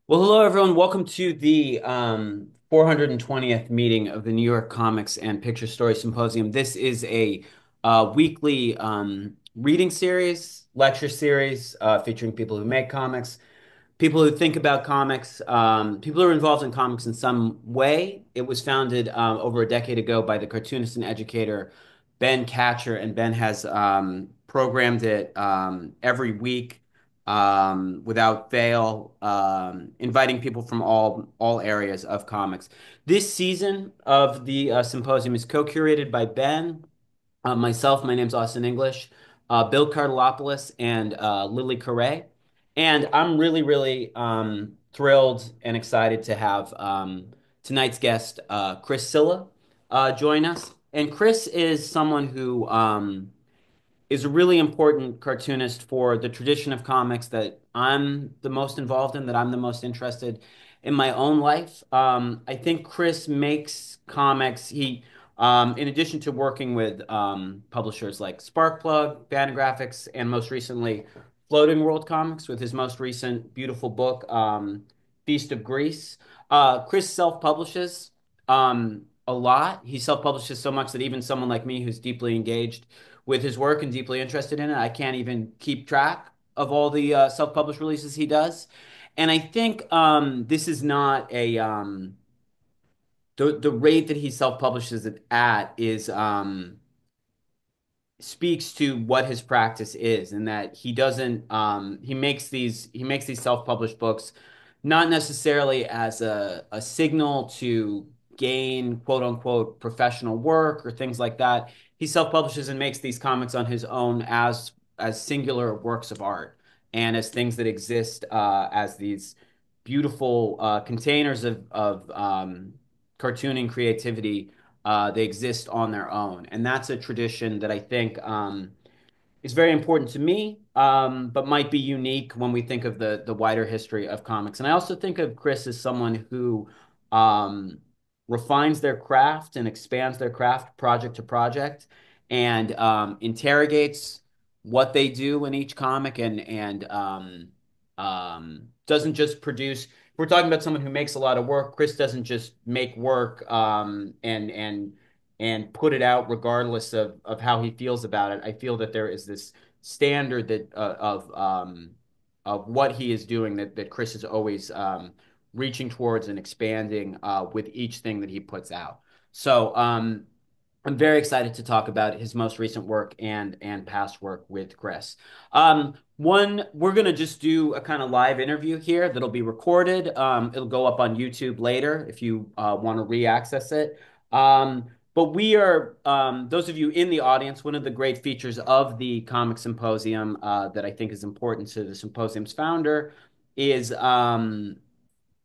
Well, hello everyone. Welcome to the 420th meeting of the New York Comics and Picture Story Symposium. This is a weekly reading series, lecture series featuring people who make comics, people who think about comics, people who are involved in comics in some way. It was founded over a decade ago by the cartoonist and educator Ben Catcher, and Ben has programmed it every week without fail, inviting people from all areas of comics. This season of the symposium is co-curated by Ben, myself, my name's Austin English, Bill Cardelopoulos, and Lily Carre. And I'm really thrilled and excited to have tonight's guest, Chris Silla, join us. And Chris is someone who is a really important cartoonist for the tradition of comics that I'm the most involved in, that I'm the most interested in my own life. I think Chris makes comics. In addition to working with publishers like Sparkplug, Fantagraphics, and most recently Floating World Comics with his most recent beautiful book, Feast of Greece. Chris self-publishes a lot. He self-publishes so much that even someone like me who's deeply engaged with his work and deeply interested in it. I can't even keep track of all the self-published releases he does. And I think this is not a the rate that he self-publishes it at is speaks to what his practice is, and that he doesn't he makes these self-published books not necessarily as a signal to gain quote unquote professional work or things like that. He self-publishes and makes these comics on his own as singular works of art and as things that exist as these beautiful containers of cartooning creativity. They exist on their own, and that's a tradition that I think is very important to me, but might be unique when we think of the wider history of comics. And I also think of Chris as someone who um, refines their craft and expands their craft project to project, and interrogates what they do in each comic, and doesn't just produce. If we're talking about someone who makes a lot of work, Chris doesn't just make work and put it out regardless of how he feels about it. I feel that there is this standard that of what he is doing that Chris is always reaching towards and expanding with each thing that he puts out. So I'm very excited to talk about his most recent work and past work with Chris. One, we're gonna just do a kind of live interview here that'll be recorded. It'll go up on YouTube later if you want to re-access it. But we are, those of you in the audience, one of the great features of the Comic Symposium that I think is important to the symposium's founder is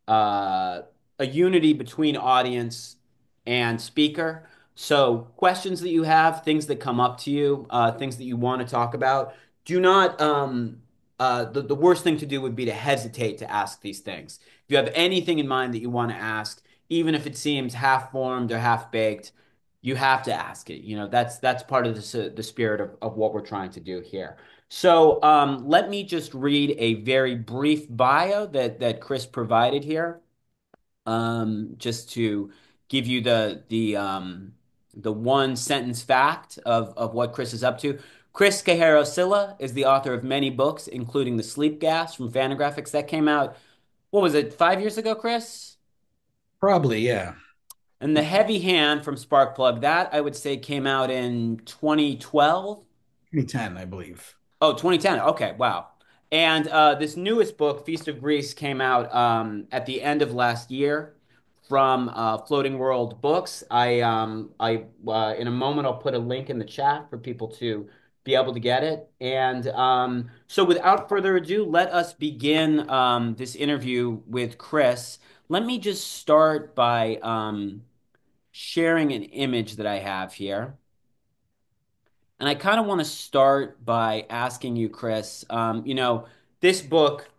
uh, a unity between audience and speaker. So, questions that you have, things that come up to you, things that you want to talk about, do not, the worst thing to do would be to hesitate to ask these things. If you have anything in mind that you want to ask, even if it seems half formed or half baked, you have to ask it. You know, that's part of the spirit of what we're trying to do here. So let me just read a very brief bio that Chris provided here, just to give you the one sentence fact of what Chris is up to. Chris Cajero Cilla is the author of many books, including The Sleep Gas from Fantagraphics that came out. What was it, 5 years ago, Chris? Probably, yeah. And The Heavy Hand from Sparkplug, that I would say came out in 2012. 2010, I believe. Oh, 2010. Okay, wow. And this newest book, Feast of Greece, came out at the end of last year from Floating World Books. I in a moment I'll put a link in the chat for people to be able to get it. And so, without further ado, let us begin this interview with Chris. Let me just start by sharing an image that I have here. And I kind of want to start by asking you, Chris, this book,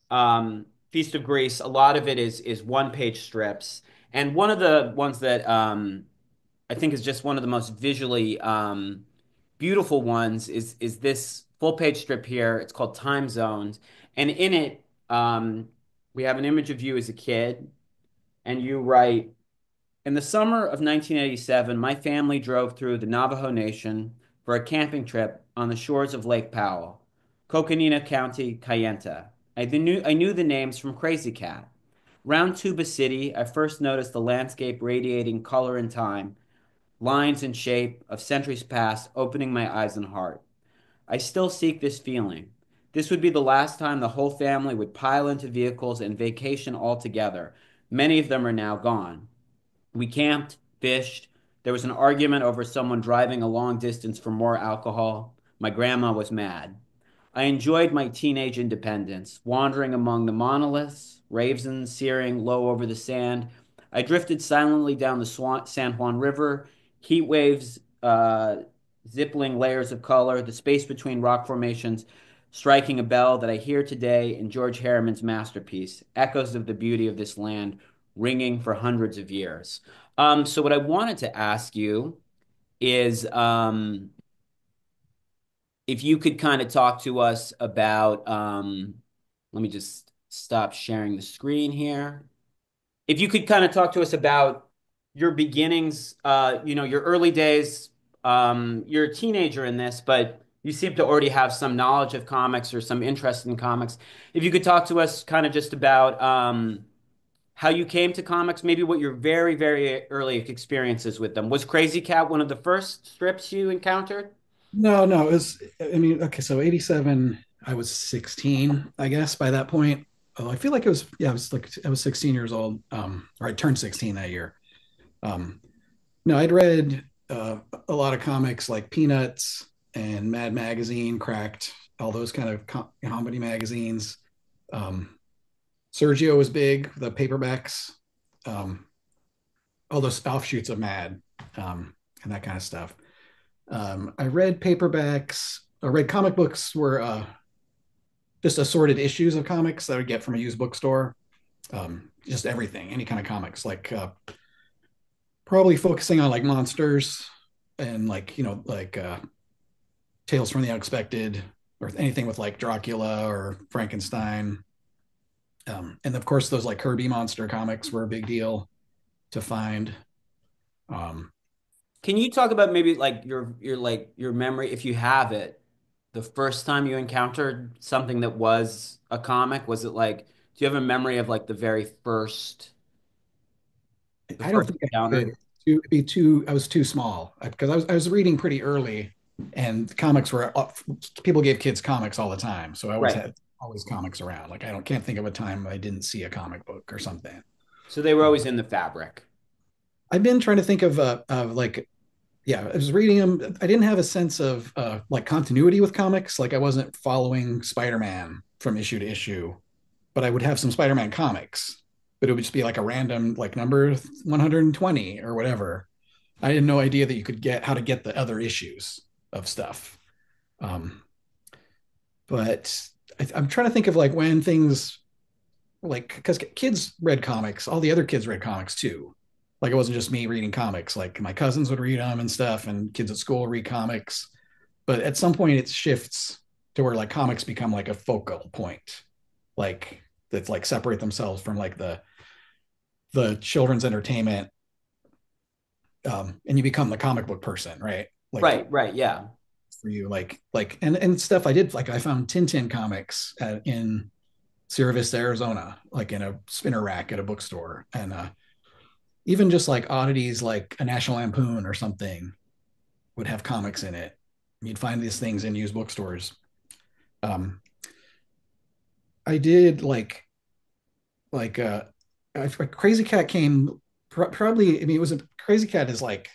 Feast of Greece, a lot of it is one page strips. And one of the ones that I think is just one of the most visually beautiful ones is this full page strip here. It's called Time Zones. And in it, We have an image of you as a kid, and you write, in the summer of 1987, my family drove through the Navajo Nation for a camping trip on the shores of Lake Powell, Coconina County, Kayenta. I knew the names from Crazy Cat. Round Tuba City, I first noticed the landscape radiating color and time, lines and shape of centuries past, opening my eyes and heart. I still seek this feeling. This would be the last time the whole family would pile into vehicles and vacation all together. Many of them are now gone. We camped, fished. There was an argument over someone driving a long distance for more alcohol. My grandma was mad. I enjoyed my teenage independence, wandering among the monoliths, ravens searing low over the sand. I drifted silently down the San Juan River, heat waves zipping layers of color, the space between rock formations striking a bell that I hear today in George Harriman's masterpiece, echoes of the beauty of this land ringing for hundreds of years. So what I wanted to ask you is if you could kind of talk to us about, let me just stop sharing the screen here. If you could kind of talk to us about your beginnings, your early days. You're a teenager in this, but you seem to already have some knowledge of comics or some interest in comics. If you could talk to us kind of just about how you came to comics, maybe what your very, very early experiences with them. Was Crazy Cat one of the first strips you encountered? No, no, it was, I mean, okay, so 87, I was 16, I guess, by that point. Oh, I feel like it was, yeah, I was 16 years old, or I turned 16 that year. Um, no, I'd read a lot of comics like Peanuts and Mad Magazine, Cracked, all those kind of comedy magazines. Um, Sergio was big, the paperbacks, um, all those offshoots of Mad, and that kind of stuff. I read paperbacks, I read comic books were just assorted issues of comics that I would get from a used bookstore. Just everything, any kind of comics, like probably focusing on like monsters and like, like Tales from the Unexpected or anything with like Dracula or Frankenstein. And of course, those like Kirby monster comics were a big deal to find. Um, Can you talk about maybe like your memory, if you have it, the first time you encountered something that was a comic? Was it like, do you have a memory of like the I don't first think I could. encounter? It'd be too. I was too small because I was reading pretty early, and comics were people gave kids comics all the time, so I always Right. had always comics around. Like I don't can't think of a time I didn't see a comic book or something. So they were always in the fabric. I've been trying to think of like yeah, I was reading them. I didn't have a sense of like continuity with comics. Like I wasn't following Spider-Man from issue to issue, but I would have some Spider-Man comics, but it would just be like a random like number 120 or whatever. I had no idea that you could get how to get the other issues of stuff. Um, but I'm trying to think of like when things like because kids read comics, all the other kids read comics too. Like it wasn't just me reading comics. Like my cousins would read them and stuff, and kids at school read comics. But at some point, it shifts to where like comics become like a focal point, like that's like separate themselves from like the children's entertainment, and you become the comic book person, right? Like Right, right, yeah. for you, and stuff I did like I found Tintin comics in Sierra Vista, Arizona, like in a spinner rack at a bookstore, and even just like oddities like a National Lampoon or something would have comics in it. You'd find these things in used bookstores. Um, I did like Crazy Cat came probably. I mean, it was a Crazy Cat is like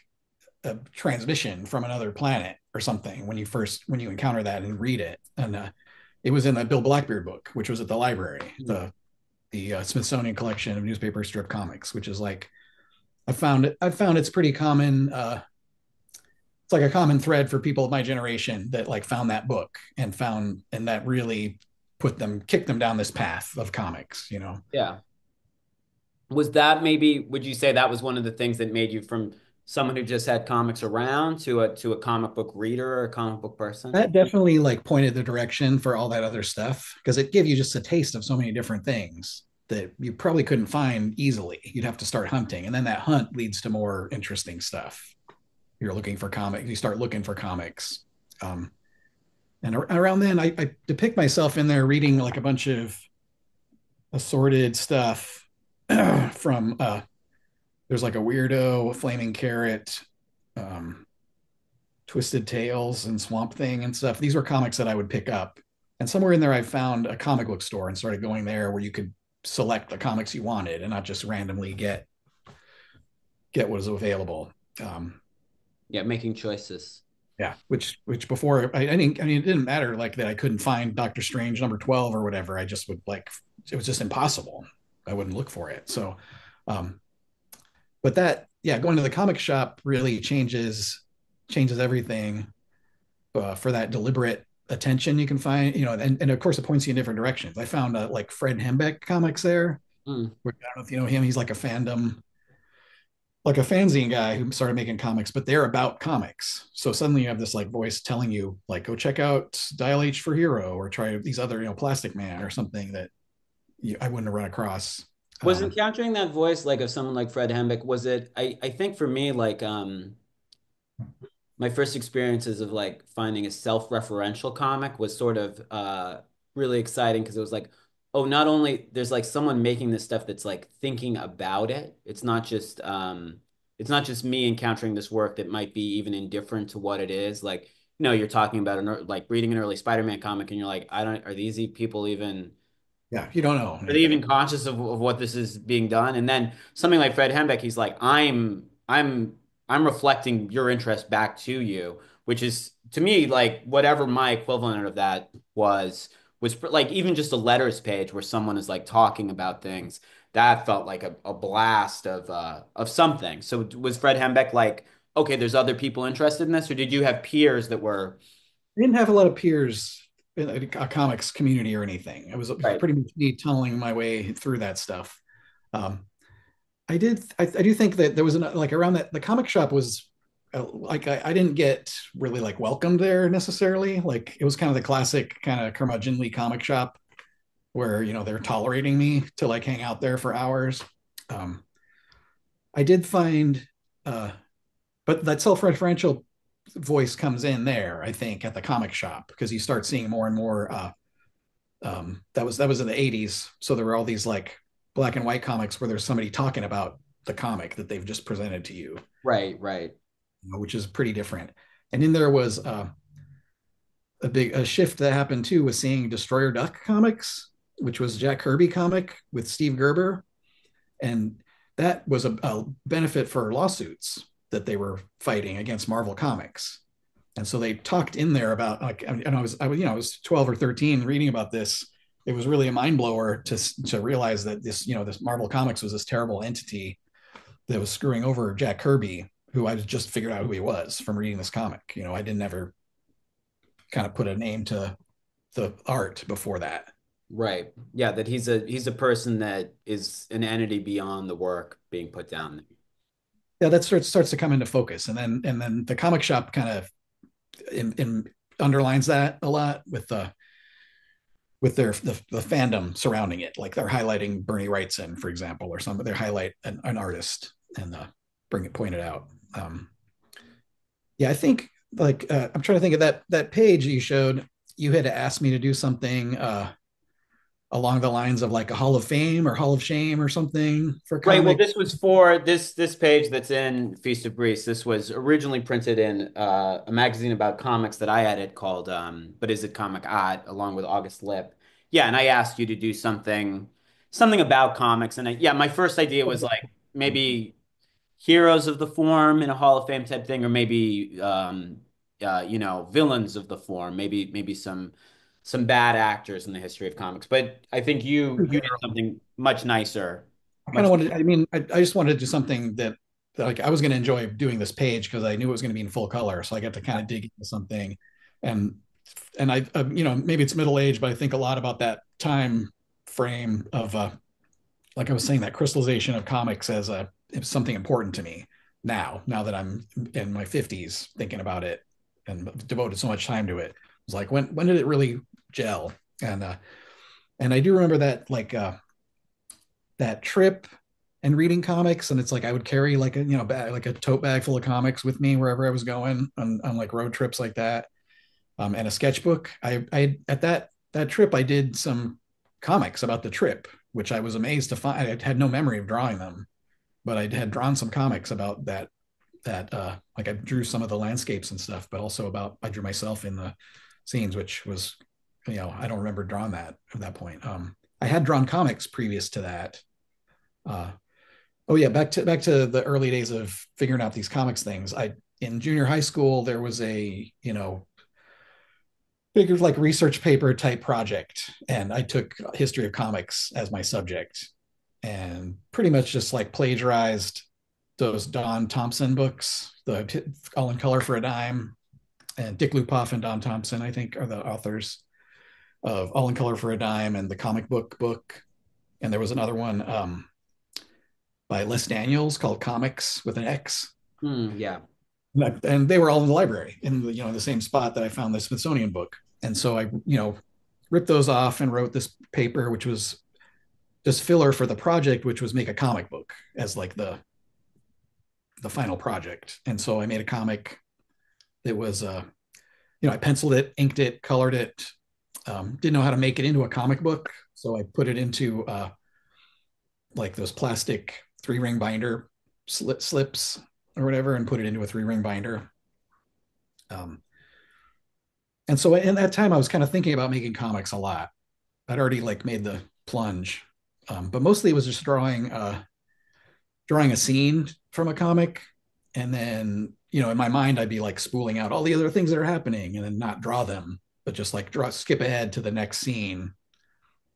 a transmission from another planet or something when you encounter that and read it. And it was in the Bill Blackbeard book, which was at the library, Mhm. the Smithsonian collection of newspaper strip comics, which is like I found it's pretty common. It's like a common thread for people of my generation that like found that book and that really kicked them down this path of comics. Yeah. Was that maybe, would you say that was one of the things that made you from someone who just had comics around to a comic book reader or a comic book person? That definitely like pointed the direction for all that other stuff because it gave you just a taste of so many different things. that you probably couldn't find easily. You'd have to start hunting, and then that hunt leads to more interesting stuff. You're looking for comics. You start looking for comics. Um, and around then, I depict myself in there reading like a bunch of assorted stuff from there's like a weirdo, a flaming carrot, um, twisted tales, and swamp thing and stuff. These were comics that I would pick up, and somewhere in there I found a comic book store and started going there where you could select the comics you wanted and not just randomly get what was available. um, Yeah, making choices. yeah, which before I didn't, I mean, it didn't matter like that I couldn't find Doctor Strange number 12 or whatever. I just would like, it was just impossible. I wouldn't look for it. So um but that, yeah, going to the comic shop really changes everything, for that deliberate attention you can find, and of course it points you in different directions. I found like Fred Hembeck comics there, Mm. where, I don't know if you know him. He's like a fandom, like a fanzine guy who started making comics, but they're about comics. So suddenly you have this like voice telling you like, go check out Dial H for Hero, or try these other, Plastic Man or something that I wouldn't have run across. Was um encountering that voice like of someone like Fred Hembeck, was it I think for me like my first experiences of like finding a self-referential comic was sort of really exciting because it was like, oh, not only there's like someone making this stuff that's like thinking about it. It's not just me encountering this work that might be even indifferent to what it is. Like, you're talking about like reading an early Spider-Man comic and you're like, I don't, are these people even yeah, you don't know are they anything. even conscious of what this is being done? And then something like Fred Hembeck, he's like, I'm reflecting your interest back to you, which is to me like whatever my equivalent of that was like even just a letters page where someone is like talking about things. That felt like a blast of something. So was Fred Hembeck like, okay, there's other people interested in this, or did you have peers that were I didn't have a lot of peers in a comics community or anything. It was right? pretty much me tunneling my way through that stuff. Um, I do think that there was like around that the comic shop was, like I didn't get really like welcomed there necessarily. Like it was kind of the classic kind of curmudgeonly comic shop where they're tolerating me to like hang out there for hours. Um, I did find, uh, but that self-referential voice comes in there, I think, at the comic shop because you start seeing more and more. That was in the '80s, so there were all these like black and white comics where there's somebody talking about the comic that they've just presented to you, Right, right. which is pretty different. And then there was a shift that happened too with seeing Destroyer Duck comics, which was Jack Kirby comic with Steve Gerber, and that was a benefit for lawsuits that they were fighting against Marvel Comics. And so they talked in there about like, and I was 12 or 13 reading about this. It was really a mind blower to realize that this Marvel Comics was this terrible entity that was screwing over Jack Kirby, who I just figured out who he was from reading this comic. I didn't ever kind of put a name to the art before that. Right. Yeah, that he's a person that is an entity beyond the work being put down there. Yeah, that starts to come into focus, and then the comic shop kind of underlines that a lot with the fandom surrounding it. Like they're highlighting Bernie Wrightson, for example, or something. They highlight an artist and bring it pointed out. Yeah, I think like I'm trying to think of that page you showed. You had asked me to do something along the lines of like a Hall of Fame or Hall of Shame or something for Right. Well, comics. this was for this page that's in Feast of Greece. This was originally printed in a magazine about comics that I edit called But Is It Comic Art, along with August Lip. Yeah, and I asked you to do something about comics. And yeah, my first idea was like maybe heroes of the form in a Hall of Fame type thing, or maybe villains of the form, maybe some bad actors in the history of comics. But I think you did something much nicer, I kind much of wanted, I mean, I just wanted to do something that like I was going to enjoy doing this page because I knew it was going to be in full color. So I got to kind of dig into something. And, maybe it's middle age, but I think a lot about that time frame of, like I was saying, that crystallization of comics as something important to me now that I'm in my 50s thinking about it and devoted so much time to it. It was like, when did it really gel? And I do remember that, like, that trip and reading comics, and it's like I would carry like a bag, like a tote bag full of comics with me wherever I was going on like road trips like that, and a sketchbook. I at that trip I did some comics about the trip, which I was amazed to find. I had no memory of drawing them, but I had drawn some comics about that like I drew some of the landscapes and stuff, but also about I drew myself in the scenes, which was I don't remember drawing that at that point. I had drawn comics previous to that. Uh, oh yeah, back to the early days of figuring out these comics things. I in junior high school there was a big like research paper type project, and I took history of comics as my subject, and pretty much just like plagiarized those Don Thompson books, the All in Color for a Dime, and Dick Lupoff and Don Thompson, I think, are the authors of All in Color for a Dime and the comic book. And there was another one by Les Daniels called Comics with an X. Yeah. And they were all in the library in the same spot that I found the Smithsonian book. And so I ripped those off and wrote this paper, which was just filler for the project, which was make a comic book as like the final project. And so I made a comic that was I penciled it, inked it, colored it. Didn't know how to make it into a comic book, so I put it into like those plastic 3-ring binder slips or whatever, and put it into a 3-ring binder. Um, and so in that time, I was kind of thinking about making comics a lot. I'd already like made the plunge, but mostly it was just drawing a scene from a comic, and then in my mind I'd be like spooling out all the other things that are happening, and then not draw them, but just like skip ahead to the next scene.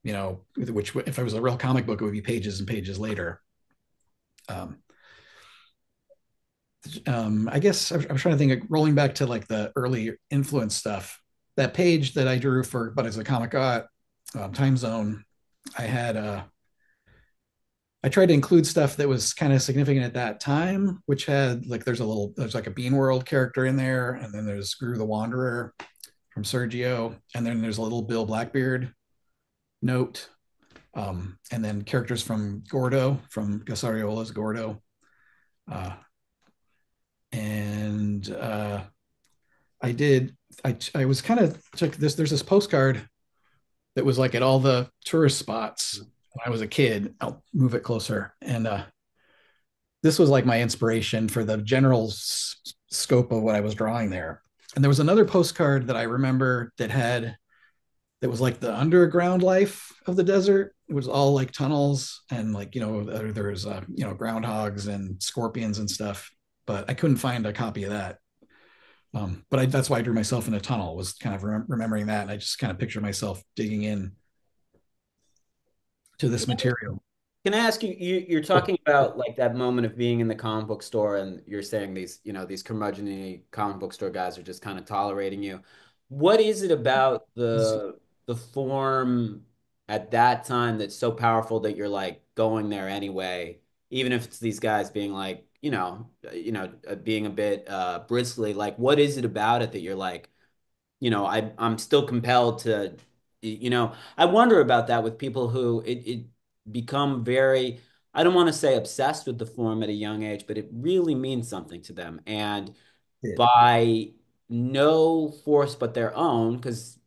Which if it was a real comic book, it would be pages and pages later. Um, I guess I'm trying to think of rolling back to like the early influence stuff. That page that I drew for, but as a comic art, Time Zone, I had I tried to include stuff that was kind of significant at that time, which had like there's like a Bean World character in there, and then there's Gru the Wanderer from Sergio, and then there's a little Bill Blackbeard note, and then characters from Gordo, from Gasariola's Gordo, uh, and I did I was kind of took this. There's this postcard that was like at all the tourist spots when I was a kid. I'll move it closer, and this was like my inspiration for the general scope of what I was drawing there. And there was another postcard that I remember that was like the underground life of the desert. It was all like tunnels, and like there was groundhogs and scorpions and stuff. But I couldn't find a copy of that. But that's why I drew myself in a tunnel. Was kind of remembering that, and I just kind of pictured myself digging in to this material. Can I ask you, you're talking about like that moment of being in the comic book store and you're saying these curmudgeon comic book store guys are just kind of tolerating you. What is it about the form at that time that's so powerful that you're like going there anyway, even if it's these guys being like, being a bit bristly, like what is it about it that you're like, I'm still compelled to, I wonder about that with people who it become very, I don't want to say obsessed with the form at a young age, but it really means something to them. And Yeah. by no force but their own, because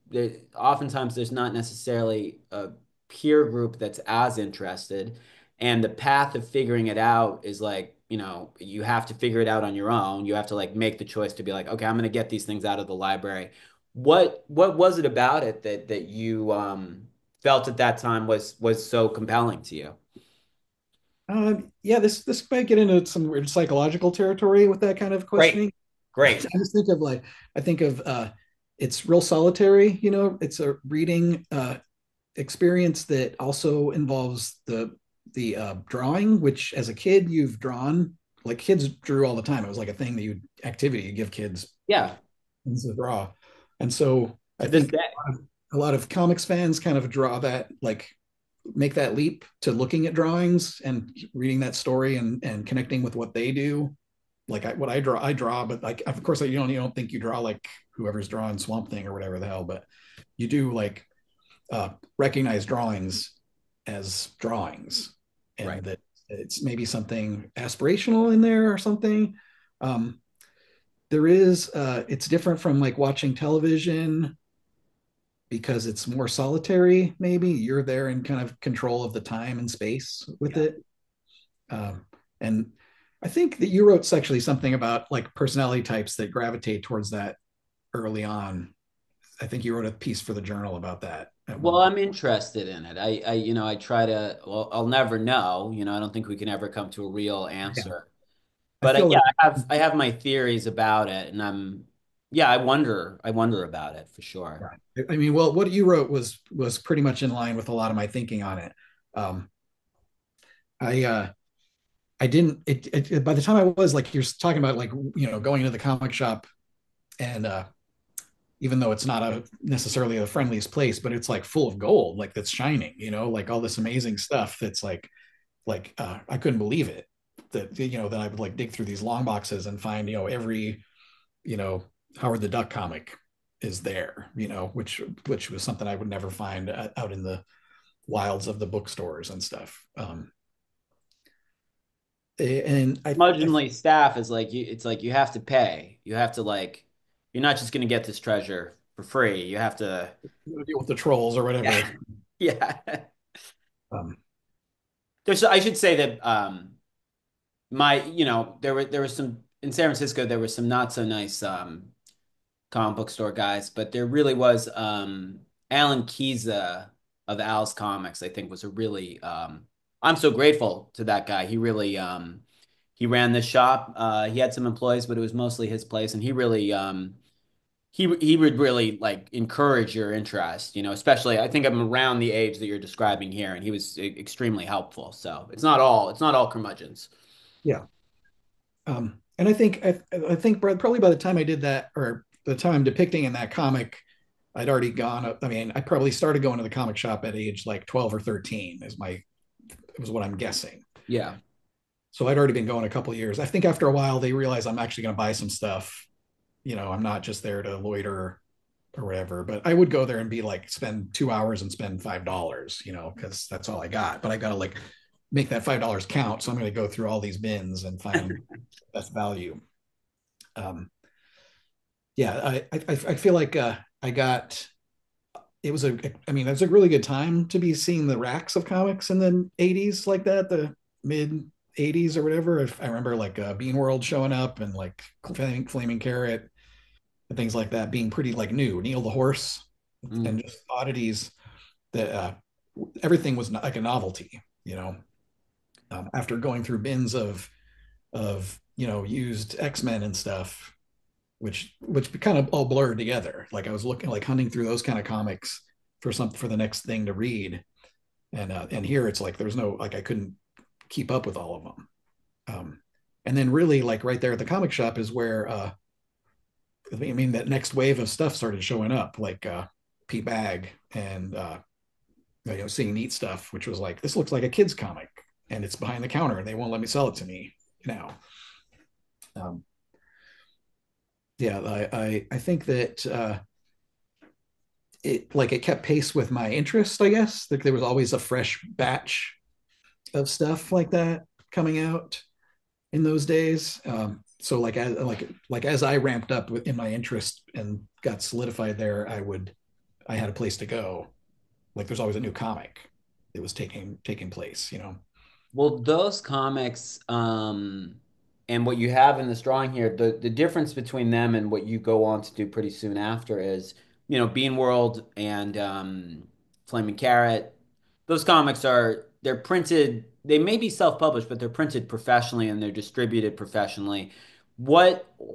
oftentimes there's not necessarily a peer group that's as interested. And the path of figuring it out is like, you have to figure it out on your own. You have to like make the choice to be like, okay, I'm going to get these things out of the library. What was it about it that you felt at that time was so compelling to you? Yeah, this might get into some weird psychological territory with that kind of Great, questioning. I great. just think of it's real solitary. It's a reading experience that also involves the drawing, which as a kid you've drawn. Like kids drew all the time. It was like a thing that activity you give kids Yeah, things to draw. And so I to this think day. a lot of comics fans kind of draw that, like make that leap to looking at drawings and reading that story and connecting with what they do. Like what I draw, but like of course you don't think you draw like whoever's drawing Swamp Thing or whatever the hell, but you do like recognize drawings as drawings. Right. and that it's maybe something aspirational in there or something. Um, there is it's different from like watching television because it's more solitary. Maybe you're there in kind of control of the time and space with Yeah. it. And I think that you wrote sexually something about like personality types that gravitate towards that early on. I think you wrote a piece for the journal about that at one Well, point. I'm interested in it. I try to, well, I'll never know. I don't think we can ever come to a real Yeah, answer. I But feel yeah, like I have my theories about it, and yeah, I wonder about it for sure. yeah. I mean, well, what you wrote was pretty much in line with a lot of my thinking on it. Um, I didn't by the time I was like you're talking about like going into the comic shop and even though it's not a necessarily the friendliest place, but it's like full of gold, like that's shining, like all this amazing stuff that's like I couldn't believe it that that I would like dig through these long boxes and find every you know Howard the Duck comic is there, which was something I would never find out in the wilds of the bookstores and stuff. And I Curmudgeonly staff is like it's like you have to pay. You have to like, you're not just gonna get this treasure for free. You have to, deal with the trolls or yeah, whatever. yeah. Um, I should say that there was some in San Francisco. There was some not so nice comic book store guys, but there really was Alan Kiza of Al's Comics, I think was a really I'm so grateful to that guy. He ran this shop. He had some employees, but it was mostly his place, and he would really like encourage your interest, especially I think I'm around the age that you're describing here, and he was extremely helpful. So it's not all curmudgeons. yeah. And I think probably by the time I did that, or the time I'm depicting in that comic, I'd already gone. I mean, I probably started going to the comic shop at age like 12 or 13 was what I'm guessing. Yeah. So I'd already been going a couple of years. I think after a while they realized I'm actually going to buy some stuff. I'm not just there to loiter or whatever. But I would go there and be like spend 2 hours and spend $5, because that's all I got. But I got to like make that $5 count. So I'm going to go through all these bins and find best value. Um, yeah, I feel like I got it was a I mean it was a really good time to be seeing the racks of comics in the 80s like that, the mid 80s or whatever. I remember like Bean World showing up and like Flaming Carrot and things like that being pretty like new. Neil the Horse Mm. and just oddities that everything was like a novelty. After going through bins of used X-Men and stuff, which kind of all blurred together. Like I was looking like hunting through those kind of comics for the next thing to read, and here it's like there's no like I couldn't keep up with all of them. And then really like right there at the comic shop is where I mean that next wave of stuff started showing up, like Pete Bag and seeing neat stuff, which was like this looks like a kid's comic and it's behind the counter and they won't let me sell it to me now. Um, yeah, I think that it kept pace with my interest. I guess like there was always a fresh batch of stuff like that coming out in those days. So as I ramped up in my interest and got solidified there, I had a place to go. Like there's always a new comic that was taking place. Well, those comics, and what you have in this drawing here, the difference between them and what you go on to do pretty soon after is, Bean World and Flaming Carrot. Those comics they're printed, they may be self-published, but they're printed professionally and they're distributed professionally.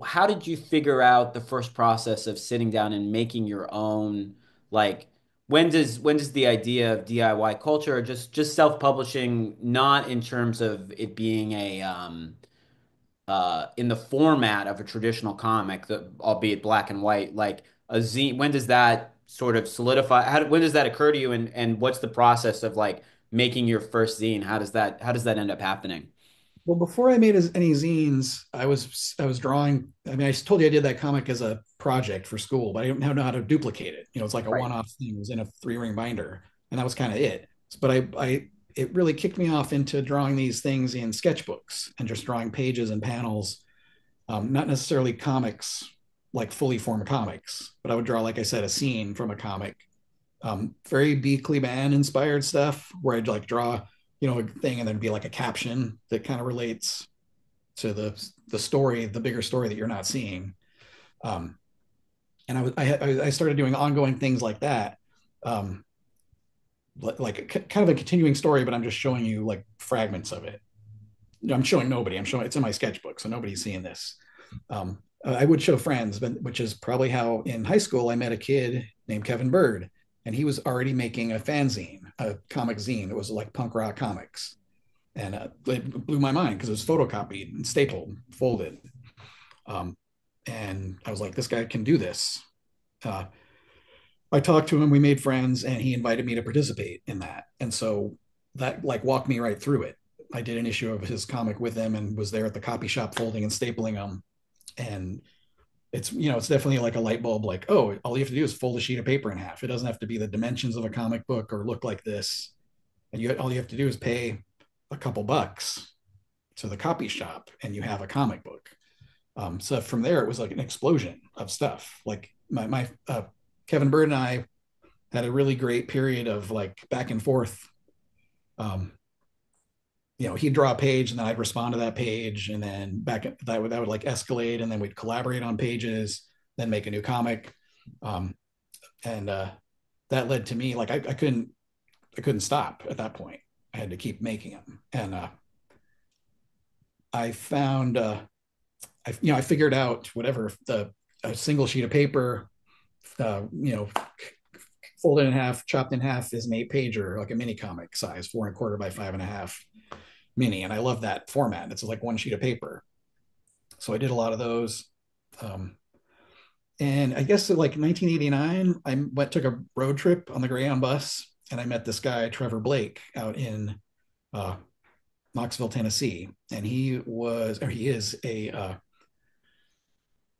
How did you figure out the first process of sitting down and making your own, like, when does the idea of DIY culture or just self-publishing, not in terms of it being a in the format of a traditional comic, albeit black and white, like a zine, when does that sort of solidify? When does that occur to you, and what's the process of like making your first zine? How does that end up happening? Well, before I made any zines, I was drawing. I mean, I told you I did that comic as a project for school, but I didn't know how to duplicate it. It's like a Right. one-off thing. It was in a 3-ring binder, and that was kind of it. But it really kicked me off into drawing these things in sketchbooks and just drawing pages and panels, not necessarily comics, like fully formed comics, but I would draw, like I said, a scene from a comic. Very Beakley Man inspired stuff where I'd like draw, a thing and then be like a caption that kind of relates to the story, the bigger story that you're not seeing. Um, and I started doing ongoing things like that. Um, like kind of a continuing story, but I'm just showing you like fragments of it. I'm showing nobody. I'm showing it's in my sketchbook, so nobody's seeing this. I would show friends, but which is probably how in high school I met a kid named Kevin Bird, and he was already making a fanzine, a comic zine. It was like punk rock comics, and it blew my mind because it was photocopied and stapled, folded. Um, and I was like, this guy can do this. Uh, I talked to him, we made friends, and he invited me to participate in that. And so that like walked me right through it. I did an issue of his comic with him and was there at the copy shop folding and stapling them. And it's definitely like a light bulb, like, oh, all you have to do is fold a sheet of paper in half. It doesn't have to be the dimensions of a comic book or look like this. And all you have to do is pay a couple bucks to the copy shop and you have a comic book. So from there, it was like an explosion of stuff. Like my Kevin Bird and I had a really great period of like back and forth. Um, he'd draw a page and then I'd respond to that page, and then that would like escalate, and then we'd collaborate on pages, then make a new comic. Um, and that led to me like I couldn't stop at that point. I had to keep making them, and I found I figured out whatever the a single sheet of paper, uh, you know, folded in half, chopped in half is an 8 pager, like a mini comic size, 4.25 by 5.5 mini. And I love that format. It's like one sheet of paper. So I did a lot of those. Um, and I guess in like 1989, took a road trip on the Greyhound bus, and I met this guy, Trevor Blake, out in uh, Knoxville, Tennessee. And he is a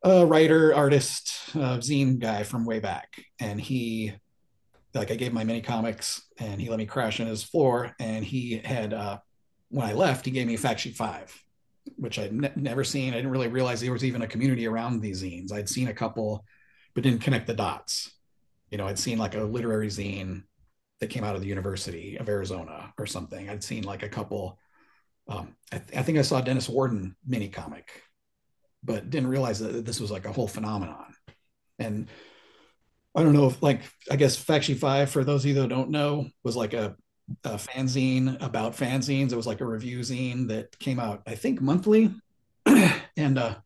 writer, artist, zine guy from way back. And I gave my mini comics and he let me crash on his floor. And he had, when I left, he gave me Fact Sheet 5, which I'd never seen. I didn't really realize there was even a community around these zines. I'd seen a couple, but didn't connect the dots. I'd seen like a literary zine that came out of the University of Arizona or something. I'd seen like a couple. I think I saw Dennis Warden mini comic, but didn't realize that this was like a whole phenomenon. And I don't know if like I guess Fact Sheet 5, for those of you that don't know, was like a fanzine about fanzines. It was like a review zine that came out, I think, monthly. And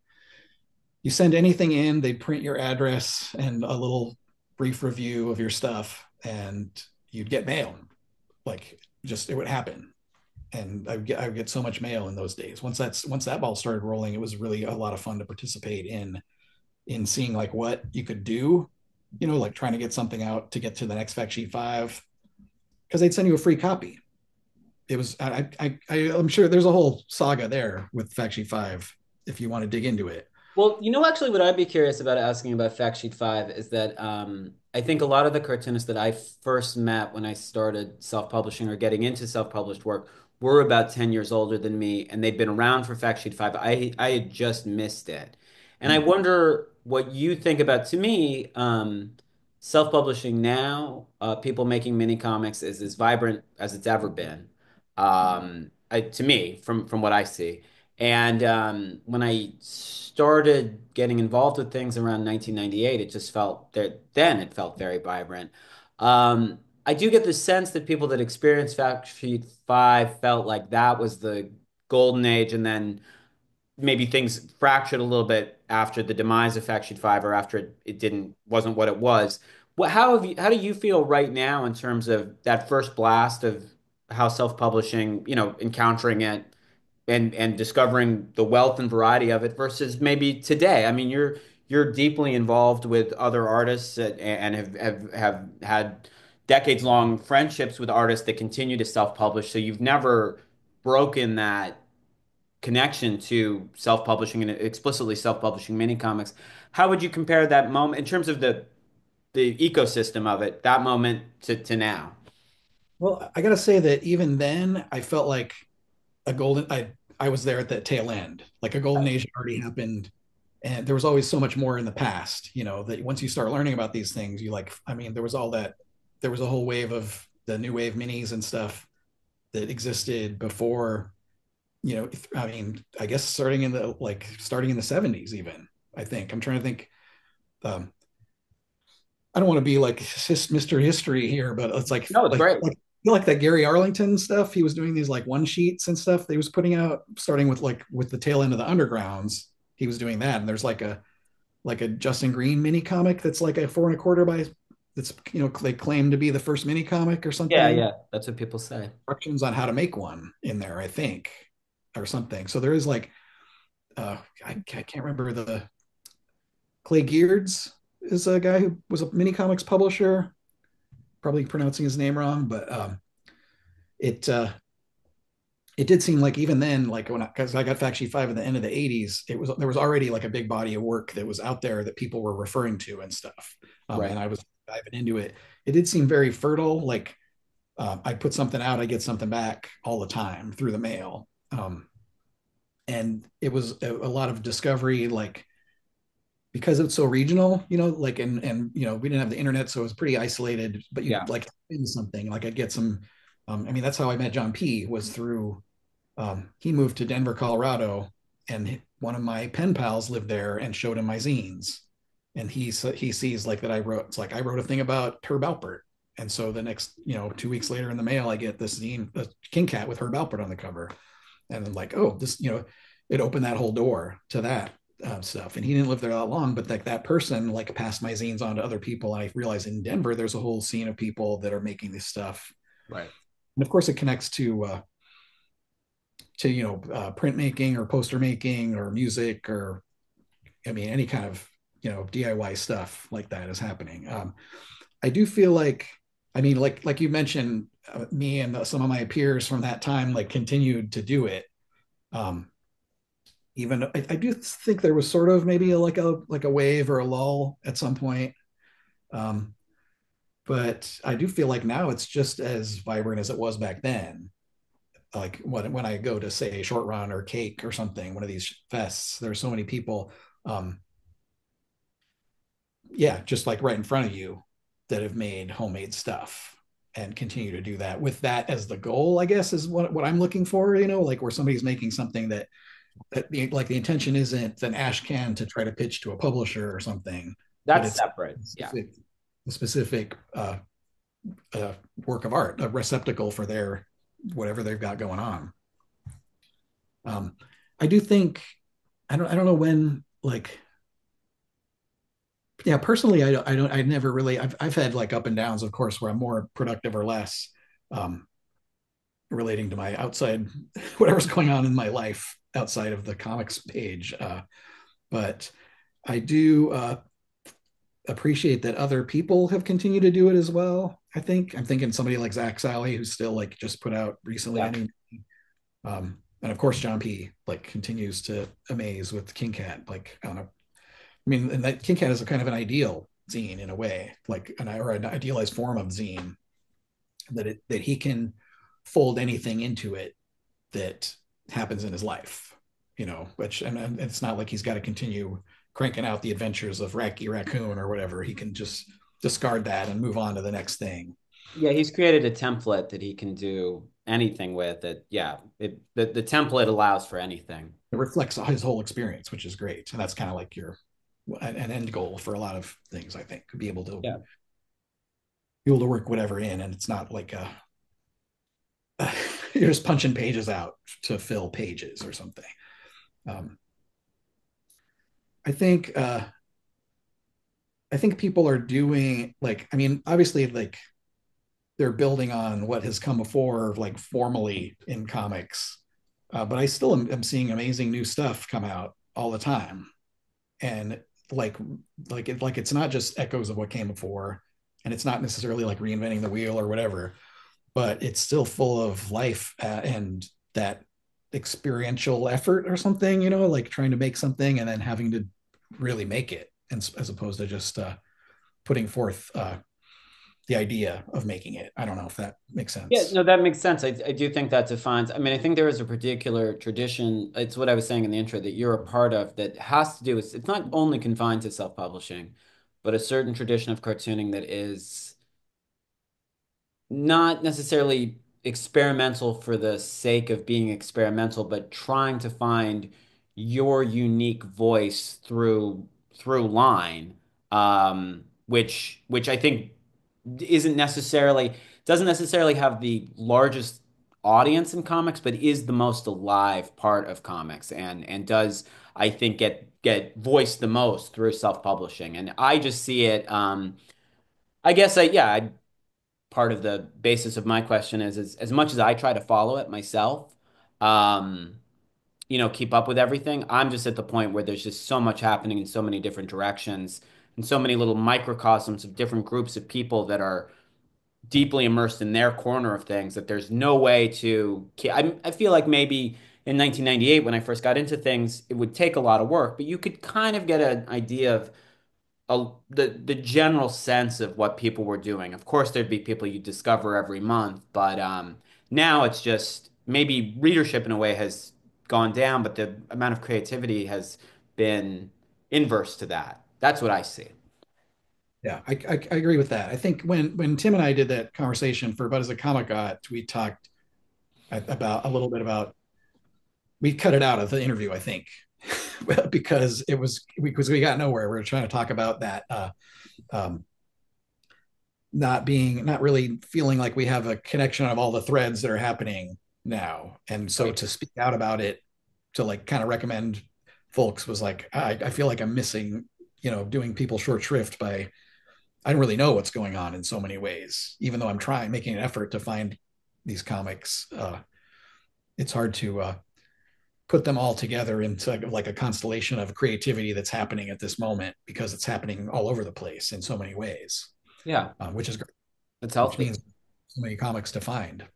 you send anything in, they print your address and a little brief review of your stuff, and you'd get mail. Like just it would happen. And I would get so much mail in those days. Once that ball started rolling, it was really a lot of fun to participate in seeing like what you could do, like trying to get something out to get to the next Fact Sheet 5, because they'd send you a free copy. It was I'm sure there's a whole saga there with Fact Sheet 5 if you want to dig into it. Well, actually, what I'd be curious about asking about Fact Sheet 5 is that I think a lot of the cartoonists that I first met when I started self-publishing or getting into self-published work were about 10 years older than me, and they'd been around for Fact Sheet 5. I had just missed it. And I wonder what you think about, to me, self-publishing now, people making mini comics is as vibrant as it's ever been, to me, from what I see. And when I started getting involved with things around 1998, it just felt that then it felt very vibrant. I do get the sense that people that experienced Fact Sheet 5 felt like that was the golden age, and then maybe things fractured a little bit after the demise of Fact Sheet 5, or after it wasn't what it was. How do you feel right now in terms of that first blast of how self-publishing, encountering it and discovering the wealth and variety of it versus maybe today? I mean, you're deeply involved with other artists and have had decades-long friendships with artists that continue to self-publish. So you've never broken that connection to self-publishing and explicitly self-publishing mini comics. How would you compare that moment in terms of the ecosystem of it, that moment to now? Well, I gotta say that even then, I felt like a golden. I was there at the tail end. Like a golden age had already happened, and there was always so much more in the past. That once you start learning about these things, you like. I mean, there was all that. There was a whole wave of the new wave minis and stuff that existed before. I mean, I guess starting in the 70s even. I think I'm trying to think. Um, I don't want to be like Mr. History here, but it's like No, it's like great. like like that Gary Arlington stuff. He was doing these like one sheets and stuff they was putting out, starting with with the tail end of the undergrounds. He was doing that, and there's like a Justin Green mini comic that's like a 4 1/4 by that's they claim to be the first mini comic or Yeah, something. yeah, that's what people say. Instructions on how to make one in there, I think, or something. So there is like I can't remember the Clay Geards is a guy who was a mini comics publisher, probably pronouncing his name wrong, but it it did seem like even then, like because I got Fact Sheet 5 at the end of the 80s, there was already like a big body of work that was out there that people were referring to and stuff. Right. And I was diving into it. It did seem very fertile. Like I put something out, I get something back all the time through the mail. And it was a lot of discovery, like because it's so regional, like and we didn't have the internet, so it was pretty isolated. But you Yeah. could like in something, like I'd get some. I mean, that's how I met John P. Was through he moved to Denver, Colorado, and one of my pen pals lived there and showed him my zines. And he sees like that I wrote. It's like I wrote a thing about Herb Alpert, and so the next 2 weeks later in the mail, I get this zine, a King Cat with Herb Alpert on the cover, and I'm like, oh, this it opened that whole door to that stuff. And he didn't live there that long, but like that person like passed my zines on to other people. And I realized in Denver, there's a whole scene of people that are making this stuff, Right. and of course, it connects to printmaking or poster making or music or I mean any kind of DIY stuff like that is happening. I do feel like I mean like you mentioned, me and some of my peers from that time like continued to do it. Um, Even I do think there was sort of maybe like a wave or a lull at some point. Um, but I do feel like now it's just as vibrant as it was back then. Like when I go to say Short Run or Cake or something, one of these fests, there's so many people, um, yeah, just like right in front of you that have made homemade stuff and continue to do that with that as the goal, I guess, is what I'm looking for, like where somebody's making something that like the intention isn't an ash can to try to pitch to a publisher or something, but That's it's separate. Yeah. a specific uh, work of art, a receptacle for their whatever they've got going on. Um, I do think I don't know when like yeah personally I never really I've had like up and downs of course where I'm more productive or less, um, relating to my outside whatever's going on in my life outside of the comics page, but I do appreciate that other people have continued to do it as well. I think I'm thinking somebody like Zach Sally, who's still like just put out recently. Yeah. And of course John P. like continues to amaze with King Cat. Like on a, I mean, and that King Cat is a kind of an ideal zine in a way, like an idealized form of zine that he can fold anything into it that happens in his life, which and it's not like he's got to continue cranking out the adventures of Racky Raccoon or whatever. He can just discard that and move on to the next thing. Yeah, he's created a template that he can do anything with it. Yeah, the template allows for anything. It reflects his whole experience, which is great. And that's kind of like an end goal for a lot of things, I think, to Yeah. be able to work whatever in. And it's not like you're just punching pages out to fill pages or something. Um, I think I think people are doing like I mean obviously like they're building on what has come before like formally in comics, but I still am seeing amazing new stuff come out all the time, and like like it's not just echoes of what came before, and it's not necessarily like reinventing the wheel or whatever, but it's still full of life, and that experiential effort or something, like trying to make something and then having to really make it, and as opposed to just putting forth the idea of making it. I don't know if that makes Yeah, sense. no, that makes sense. I do think that defines, I mean, I think there is a particular tradition. It's what I was saying in the intro that you're a part of that has to do with, it's not only confined to self-publishing, but a certain tradition of cartooning that is not necessarily experimental for the sake of being experimental, but trying to find your unique voice through line, which I think isn't necessarily doesn't necessarily have the largest audience in comics, but is the most alive part of comics, and does I think get voiced the most through self-publishing. And I just see it. I guess I part of the basis of my question is as much as I try to follow it myself, um, keep up with everything, I'm just at the point where there's just so much happening in so many different directions and so many little microcosms of different groups of people that are deeply immersed in their corner of things that there's no way to. I feel like maybe in 1998 when I first got into things, it would take a lot of work, but you could kind of get an idea of the general sense of what people were doing. Of course, there'd be people you discover every month, but now it's just maybe readership in a way has gone down, but the amount of creativity has been inverse to that. That's what I see. Yeah, I agree with that. I think when Tim and I did that conversation for Bud as a Comic Got, we talked about a little bit about we cut it out of the interview, I think, because we got nowhere. We were trying to talk about that um, not really feeling like we have a connection of all the threads that are happening now, and so Right. to speak out about it, to like kind of recommend folks was like I feel like I'm missing, doing people short shrift by I don't really know what's going on in so many ways, even though I'm trying making an effort to find these comics. It's hard to put them all together into like a constellation of creativity that's happening at this moment because it's happening all over the place in so many ways, Yeah, which is great, it's which healthy. means so many comics to find.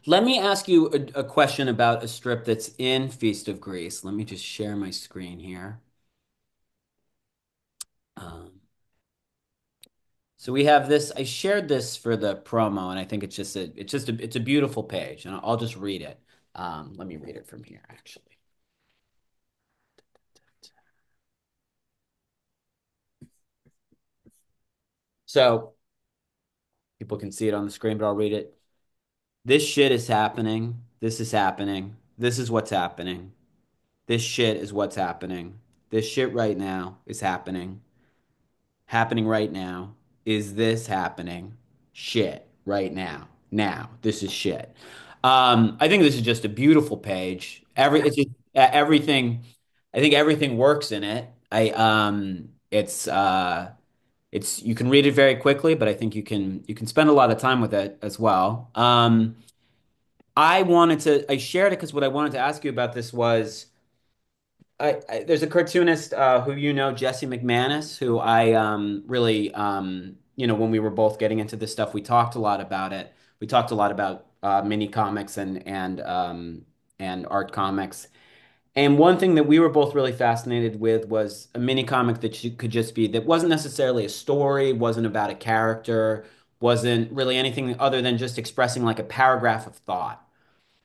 Let me ask you a question about a strip that's in Feast of Greece. Let me just share my screen here. Um, so we have this. I shared this for the promo, and I think it's a beautiful page, and I'll just read it. Let me read it from here, actually. So people can see it on the screen, but I'll read it. This shit is happening. This is happening. This is what's happening. This shit is what's happening. This shit right now is happening. Happening right now. Is this happening? Shit right now. Now. This is shit. I think this is just a beautiful page. It's just, everything. I think everything works in it. It's you can read it very quickly, but I think you can spend a lot of time with it as well. I shared it because what I wanted to ask you about this was there's a cartoonist who Jesse McManus, who I really when we were both getting into this stuff, we talked a lot about it. We talked a lot about mini comics and art comics. And one thing that we were both really fascinated with was a mini comic that could just be that wasn't necessarily a story, wasn't about a character, wasn't really anything other than just expressing like a paragraph of thought.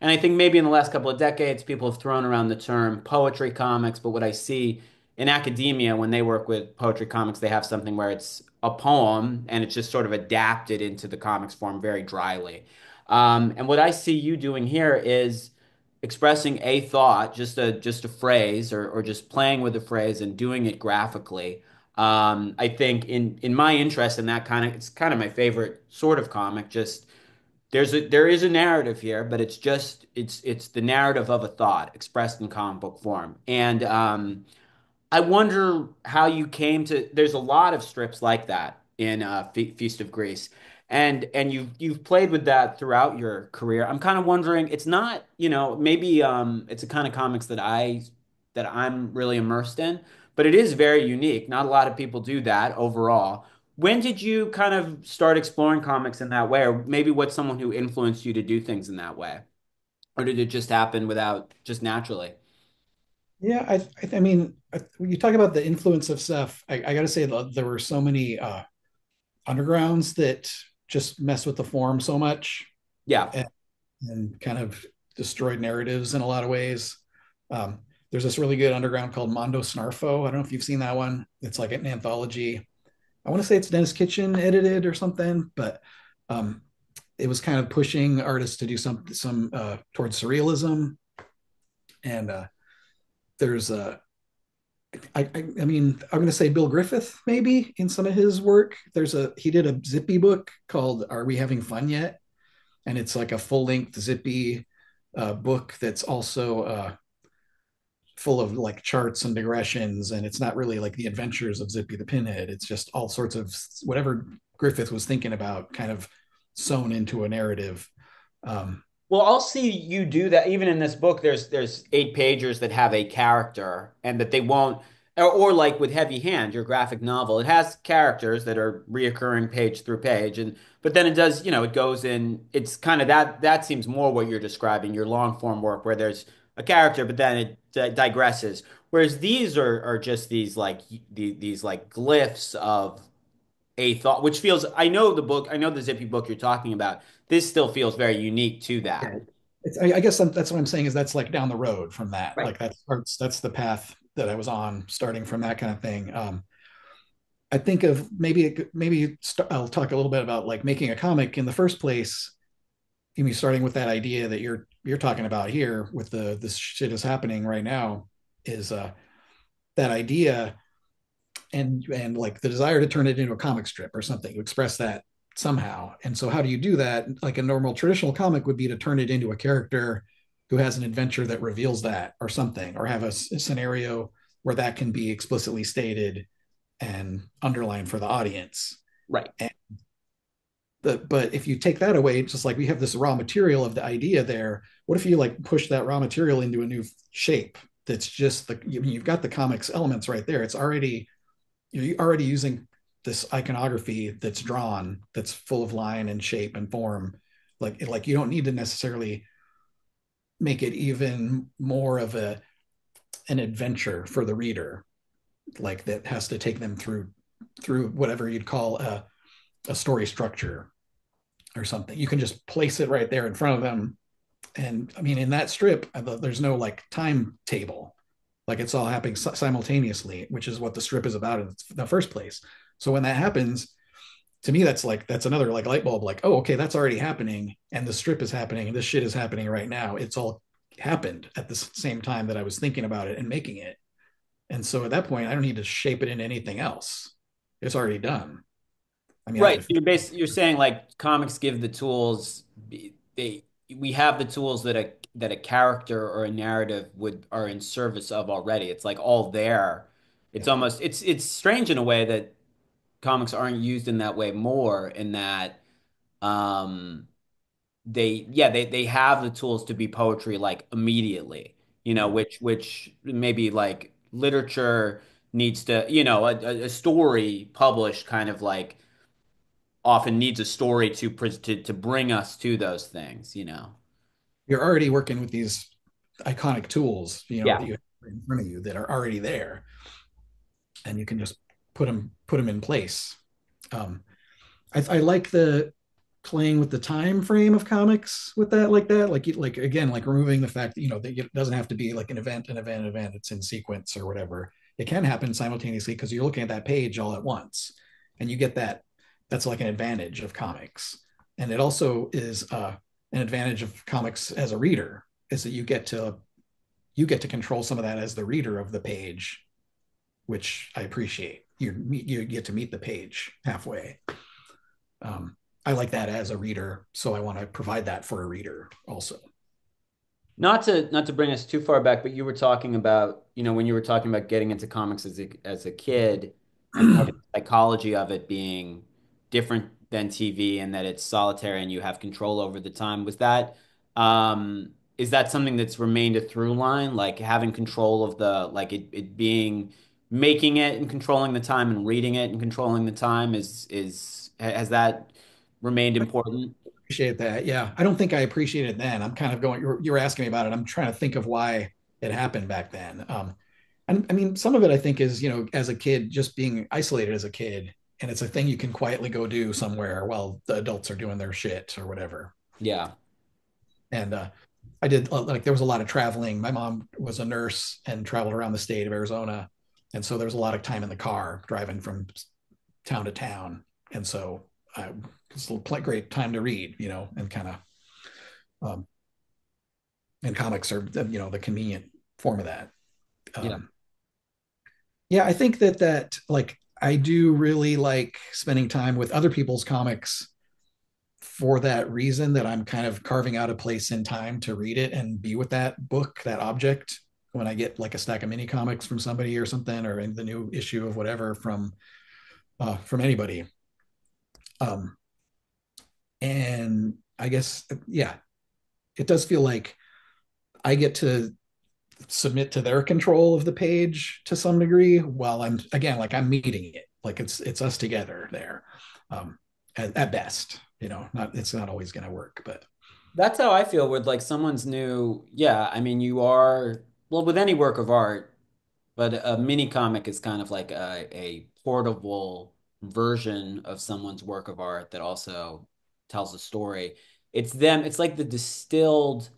And I think maybe in the last couple of decades, people have thrown around the term poetry comics, but what I see in academia, when they work with poetry comics, they have something where it's a poem and it's just sort of adapted into the comics form very dryly. And what I see you doing here is expressing a thought, just a phrase, or just playing with a phrase and doing it graphically. I think in my interest in that it's kind of my favorite sort of comic, just there is a narrative here, but it's the narrative of a thought expressed in comic book form. And I wonder how you came to. There's a lot of strips like that in Feast of Greece, and you've played with that throughout your career. I'm kind of wondering. It's not, maybe it's a kind of comics that I'm really immersed in, but it is very unique. Not a lot of people do that overall. When did you kind of start exploring comics in that way, or maybe what's someone who influenced you to do things in that way, or did it just happen without just naturally? Yeah, I mean, when you talk about the influence of stuff, I got to say there were so many undergrounds that just mess with the form so much Yeah. and, and kind of destroyed narratives in a lot of ways. Um, there's this really good underground called Mondo Snarfo. I don't know if you've seen that one. It's like an anthology. I want to say it's Dennis Kitchen edited or something, but um, it was kind of pushing artists to do some towards surrealism. And there's I mean, I'm going to say Bill Griffith maybe in some of his work. He did a Zippy book called "Are We Having Fun Yet?" And it's like a full length Zippy book that's also full of like charts and digressions, and it's not really like the adventures of Zippy the Pinhead. It's just all sorts of whatever Griffith was thinking about, kind of sewn into a narrative. Um, Well, I'll see you do that. Even in this book, there's 8 pagers that have a character, and that they won't, or like with Heavy Hand, your graphic novel, it has characters that are reoccurring page through page, and but then it does, it goes in. It's kind of that seems more what you're describing, your long form work, where there's a character, but then it digresses. Whereas these are just these like glyphs of a thought, which feels, I know the Zippy book you're talking about. This still feels very unique to yeah, that. I guess that's what I'm saying is that's like down the road from that. Right. Like that's the path that I was on, starting from that kind of thing. I think of I'll talk a little bit about like making a comic in the first place. You mean starting with that idea that you're talking about here with the this shit is happening right now is that idea and like the desire to turn it into a comic strip or something to express that somehow. And so how do you do that? Like a normal traditional comic would be to turn it into a character who has an adventure that reveals that or something, or have a scenario where that can be explicitly stated and underlined for the audience. Right. And but if you take that away, just like we have this raw material of the idea there, what if you like push that raw material into a new shape that's just you've got the comics elements right there. It's already, you're already using this iconography that's drawn, that's full of line and shape and form. Like you don't need to necessarily make it even more of an adventure for the reader, like that has to take them through whatever you'd call a story structure or something. You can just place it right there in front of them. And I mean, in that strip, there's no like timetable. Like it's all happening simultaneously, which is what the strip is about in the first place. So when that happens, to me, that's another like light bulb. Like, oh, okay, that's already happening, and the strip is happening, and this shit is happening right now. It's all happened at the same time that I was thinking about it and making it. And so at that point, I don't need to shape it into anything else. It's already done. I mean, Right. if You're saying like comics give the tools, they we have the tools that a character or a narrative would are in service of already. It's like all there. It's yeah, almost it's strange in a way that comics aren't used in that way more, in that um they have the tools to be poetry like immediately, yeah. which maybe like literature needs to, a story published kind of like often needs a story to bring us to those things. You're already working with these iconic tools, that Yeah. you have in front of you that are already there, and you can just put them in place. Um, I like the playing with the time frame of comics with that, like again, like removing the fact that that it doesn't have to be like an event. It's in sequence or whatever. It can happen simultaneously because you're looking at that page all at once, and you get that. That's like an advantage of comics, and it also is an advantage of comics as a reader is that you get to control some of that as the reader of the page, which I appreciate. You get to meet the page halfway. Um, I like that as a reader, so I want to provide that for a reader also. Not to bring us too far back, but you were talking about, when you were talking about getting into comics as a kid, and part of the psychology of it being different than TV, and that it's solitary and you have control over the time. Is that something that's remained a through line, like having control of like it being, making it and controlling the time, and reading it and controlling the time, has that remained important? Appreciate that. Yeah, I don't think I appreciated it then. I'm kind of going. You were asking me about it. I'm trying to think of why it happened back then. And I mean, some of it I think is as a kid, just being isolated as a kid. and it's a thing you can quietly go do somewhere while the adults are doing their shit or whatever. Yeah. And I did like there was a lot of traveling. My mom was a nurse and traveled around the state of Arizona, and so there was a lot of time in the car driving from town to town, and so it's a great time to read, and kind of um, and comics are the convenient form of that. Yeah. Um, yeah, I think that like I do really like spending time with other people's comics for that reason that I'm kind of carving out a place in time to read it and be with that book, that object. When I get like a stack of mini comics from somebody or something, or in the new issue of whatever from anybody, um, and I guess yeah, it does feel like I get to submit to their control of the page to some degree while I'm again like I'm meeting it, like it's us together there, at best, not it's not always going to work, but That's how I feel with like someone's new. Yeah, I mean, you are, well, with any work of art, but a mini comic is kind of like a portable version of someone's work of art that also tells a story. It's them, it's like the distilled,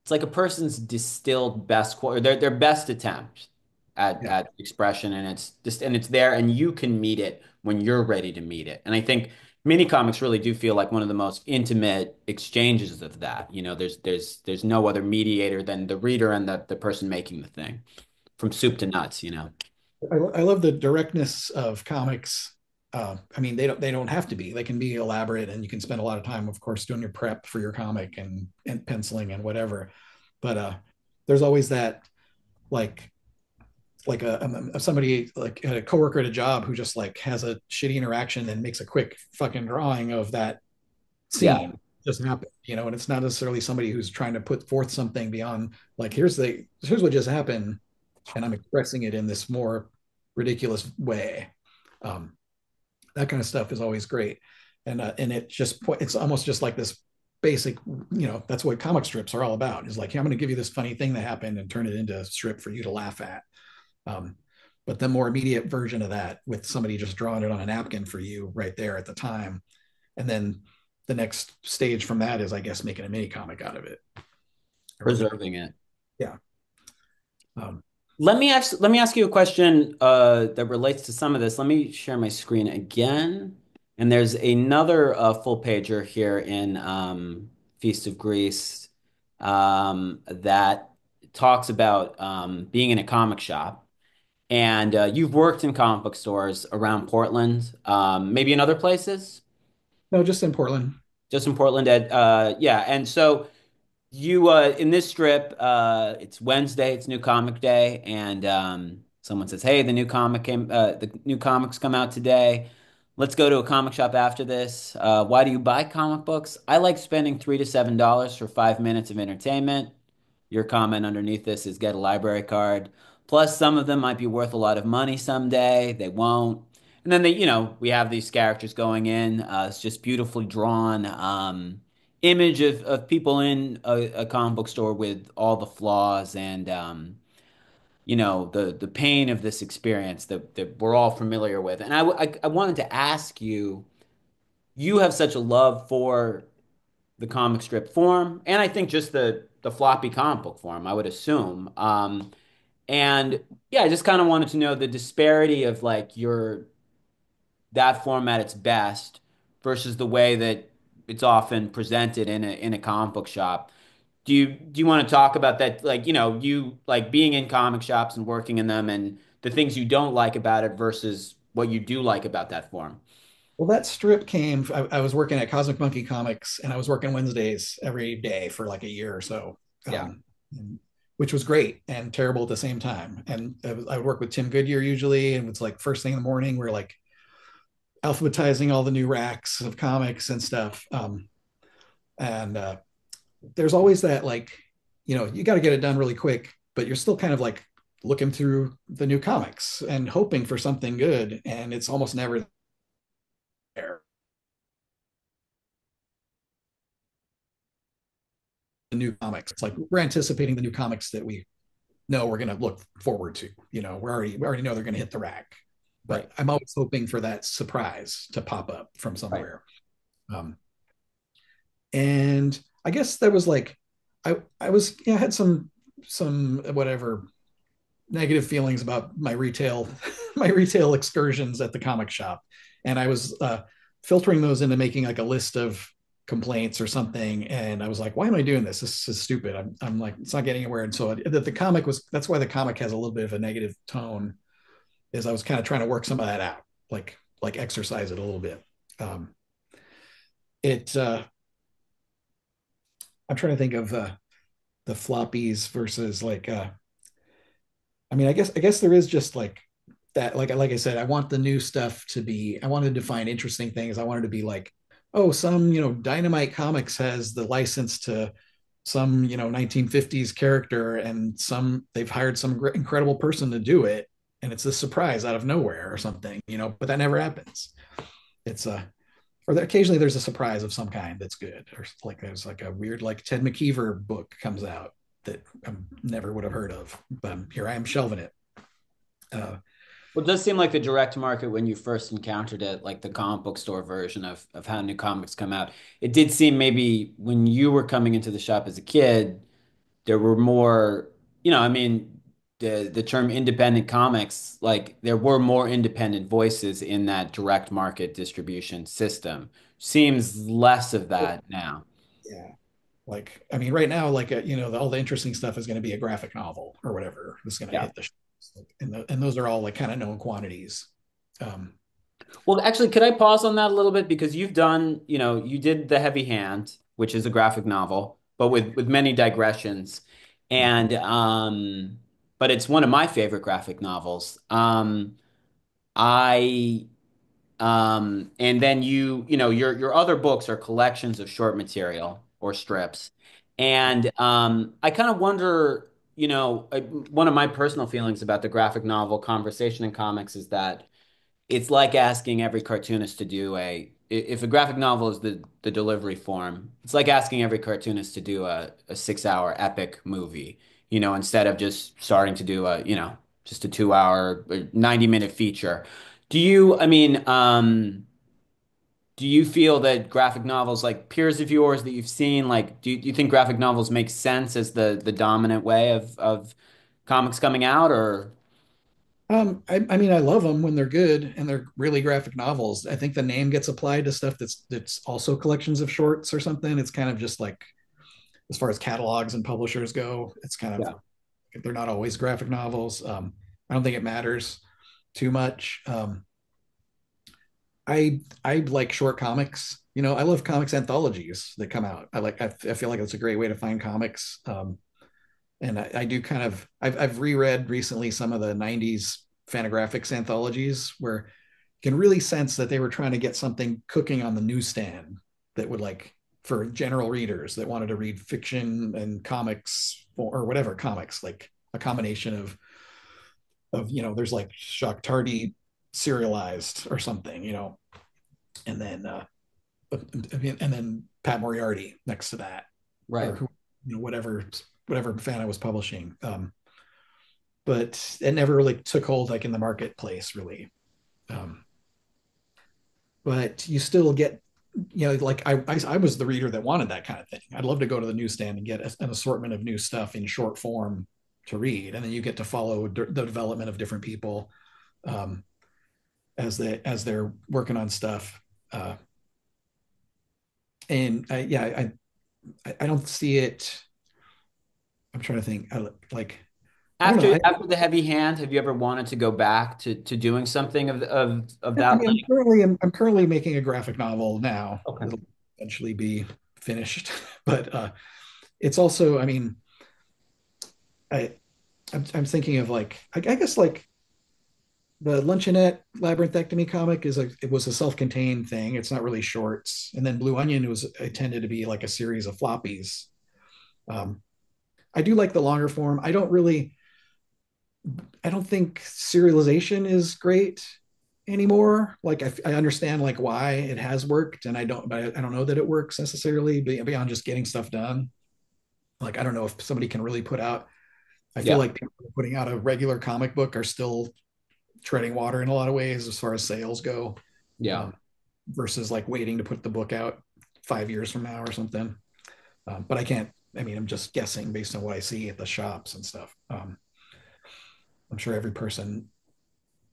it's like a person's distilled best quote, or their best attempt yeah. at expression, and it's just and it's there, and you can meet it when you're ready to meet it. And I think mini comics really do feel like one of the most intimate exchanges of that. There's no other mediator than the reader and the person making the thing, from soup to nuts. I love the directness of comics. I mean, they don't have to be. They can be elaborate, and you can spend a lot of time, of course, doing your prep for your comic and penciling and whatever. But there's always that like somebody like a coworker at a job who just like has a shitty interaction and makes a quick fucking drawing of that Yeah. scene just happened, and it's not necessarily somebody who's trying to put forth something beyond like here's what just happened, and I'm expressing it in this more ridiculous way. Um, that kind of stuff is always great, and it's almost just like this basic, that's what comic strips are all about. Is like, hey, I'm going to give you this funny thing that happened and turn it into a strip for you to laugh at. Um, but the more immediate version of that with somebody just drawing it on a napkin for you right there at the time, and then the next stage from that is, I guess, making a mini comic out of it. I really, Preserving it. yeah. Um, Let me ask you a question that relates to some of this. Let me share my screen again. And there's another full pager here in Feast of Greece that talks about being in a comic shop. And you've worked in comic book stores around Portland, maybe in other places, no, just in Portland. just in Portland. Yeah. And so you in this strip, it's Wednesday, it's New Comic Day, and someone says, "Hey, the new comics come out today. Let's go to a comic shop after this. Why do you buy comic books? I like spending $3 to $7 for 5 minutes of entertainment." Your comment underneath this is get a library card. Plus, some of them might be worth a lot of money someday. They won't. And then we have these characters going in. It's just beautifully drawn. Image of people in a comic book store with all the flaws and the pain of this experience that we're all familiar with. And I wanted to ask you, you have such a love for the comic strip form, and I think just the floppy comic book form, I would assume. And yeah, I just kind of wanted to know the disparity of like your that form at its best versus the way that it's often presented in a comic book shop. Do you want to talk about that? Like, you like being in comic shops and working in them and the things you don't like about it versus what you do like about that form. Well, that strip came. I was working at Cosmic Monkey Comics, and I was working Wednesdays every day for like a year or so, Yeah. which was great and terrible at the same time. And I would work with Tim Goodyear usually, and it's like first thing in the morning, we're like alphabetizing all the new racks of comics and stuff. And there's always that like, you got to get it done really quick, but you're still kind of like looking through the new comics and hoping for something good, and it's almost never there. The new comics, it's like we're anticipating the new comics that we know we're going to look forward to. We already know they're going to hit the rack. but Right. I'm always hoping for that surprise to pop up from Right. somewhere. Um, and I guess that was like, I was, I had some whatever negative feelings about my retail my retail excursions at the comic shop, and I was filtering those into making like a list of complaints or something. And I was like, why am I doing this? This is stupid. I'm like, it's not getting anywhere. And so the comic was, that's why the comic has a little bit of a negative tone, is I was kind of trying to work some of that out, like exercise it a little bit. um it I'm trying to think of the floppies versus like I mean, I guess there is just like that. Like I said, I want the new stuff to be. I wanted to find interesting things. I wanted to be like, oh, some Dynamite Comics has the license to some 1950s character, and some they've hired some incredible person to do it, and it's a surprise out of nowhere or something. But that never happens. It's or occasionally there's a surprise of some kind that's good, or like there's like a weird like Ted McKeever book comes out that I never would have heard of, but here I am shelving it. uh, Well, it does seem like the direct market when you first encountered it, like the comic book store version of how new comics come out. It did seem maybe when you were coming into the shop as a kid, there were more, I mean, the term independent comics, like there were more independent voices in that direct market distribution system. Seems less of that now. yeah, like I mean right now, like all the interesting stuff is going to be a graphic novel or whatever that's going to Yeah. hit the shelves. And those are all like kind of known quantities. um Well, actually, could I pause on that a little bit because you've done, you did The Heavy Hand, which is a graphic novel, but with many digressions. And but it's one of my favorite graphic novels. I and then your other books are collections of short material or strips. And I kind of wonder, one of my personal feelings about the graphic novel conversation in comics is that it's like asking every cartoonist to do if a graphic novel is the delivery form, it's like asking every cartoonist to do a 6 hour epic movie, instead of just starting to do just a 2 hour, 90-minute feature. I mean, do you feel that graphic novels, like peers of yours that you've seen, like, do you think graphic novels make sense as the dominant way of comics coming out, or? I mean, I love them when they're good and they're really graphic novels. I think the name gets applied to stuff that's also collections of shorts or something. It's kind of just like, as far as catalogs and publishers go, it's kind of, Yeah. they're not always graphic novels. I don't think it matters too much. I like short comics. I love comics anthologies that come out. I feel like it's a great way to find comics. And I do kind of I've reread recently some of the 90s Fantagraphics anthologies, where you can really sense that they were trying to get something cooking on the newsstand that would, like, for general readers that wanted to read fiction and comics, or whatever comics, like a combination of there's like Jacques Tardy serialized or something, and then and then Pat Moriarty next to that, or Right. who, whatever fan I was publishing. But it never really took hold like in the marketplace really. Um, but you still get, like I was the reader that wanted that kind of thing. I'd love to go to the newsstand and get an assortment of new stuff in short form to read, and then you get to follow the development of different people, um, as they're working on stuff. Uh, and yeah, I don't see it. I'm trying to think. I don't know. After the heavy hand, have you ever wanted to go back to doing something of I that mean, length? I'm currently making a graphic novel now Okay. that'll eventually be finished, but it's also, I mean, I I'm thinking of like, I guess like the Luncheonette Labyrinthectomy comic it was a self-contained thing. It's not really shorts, and then Blue Onion was intended to be like a series of floppies. Um, I do like the longer form. I don't think serialization is great anymore. Like I understand like why it has worked, and I don't know that it works necessarily beyond just getting stuff done. Like I don't know if somebody can really put out. I feel Yeah. like people putting out a regular comic book are still treading water in a lot of ways as far as sales go, Yeah. um, versus like waiting to put the book out 5 years from now or something. But I can't. I mean, I'm just guessing based on what I see at the shops and stuff. I'm sure every person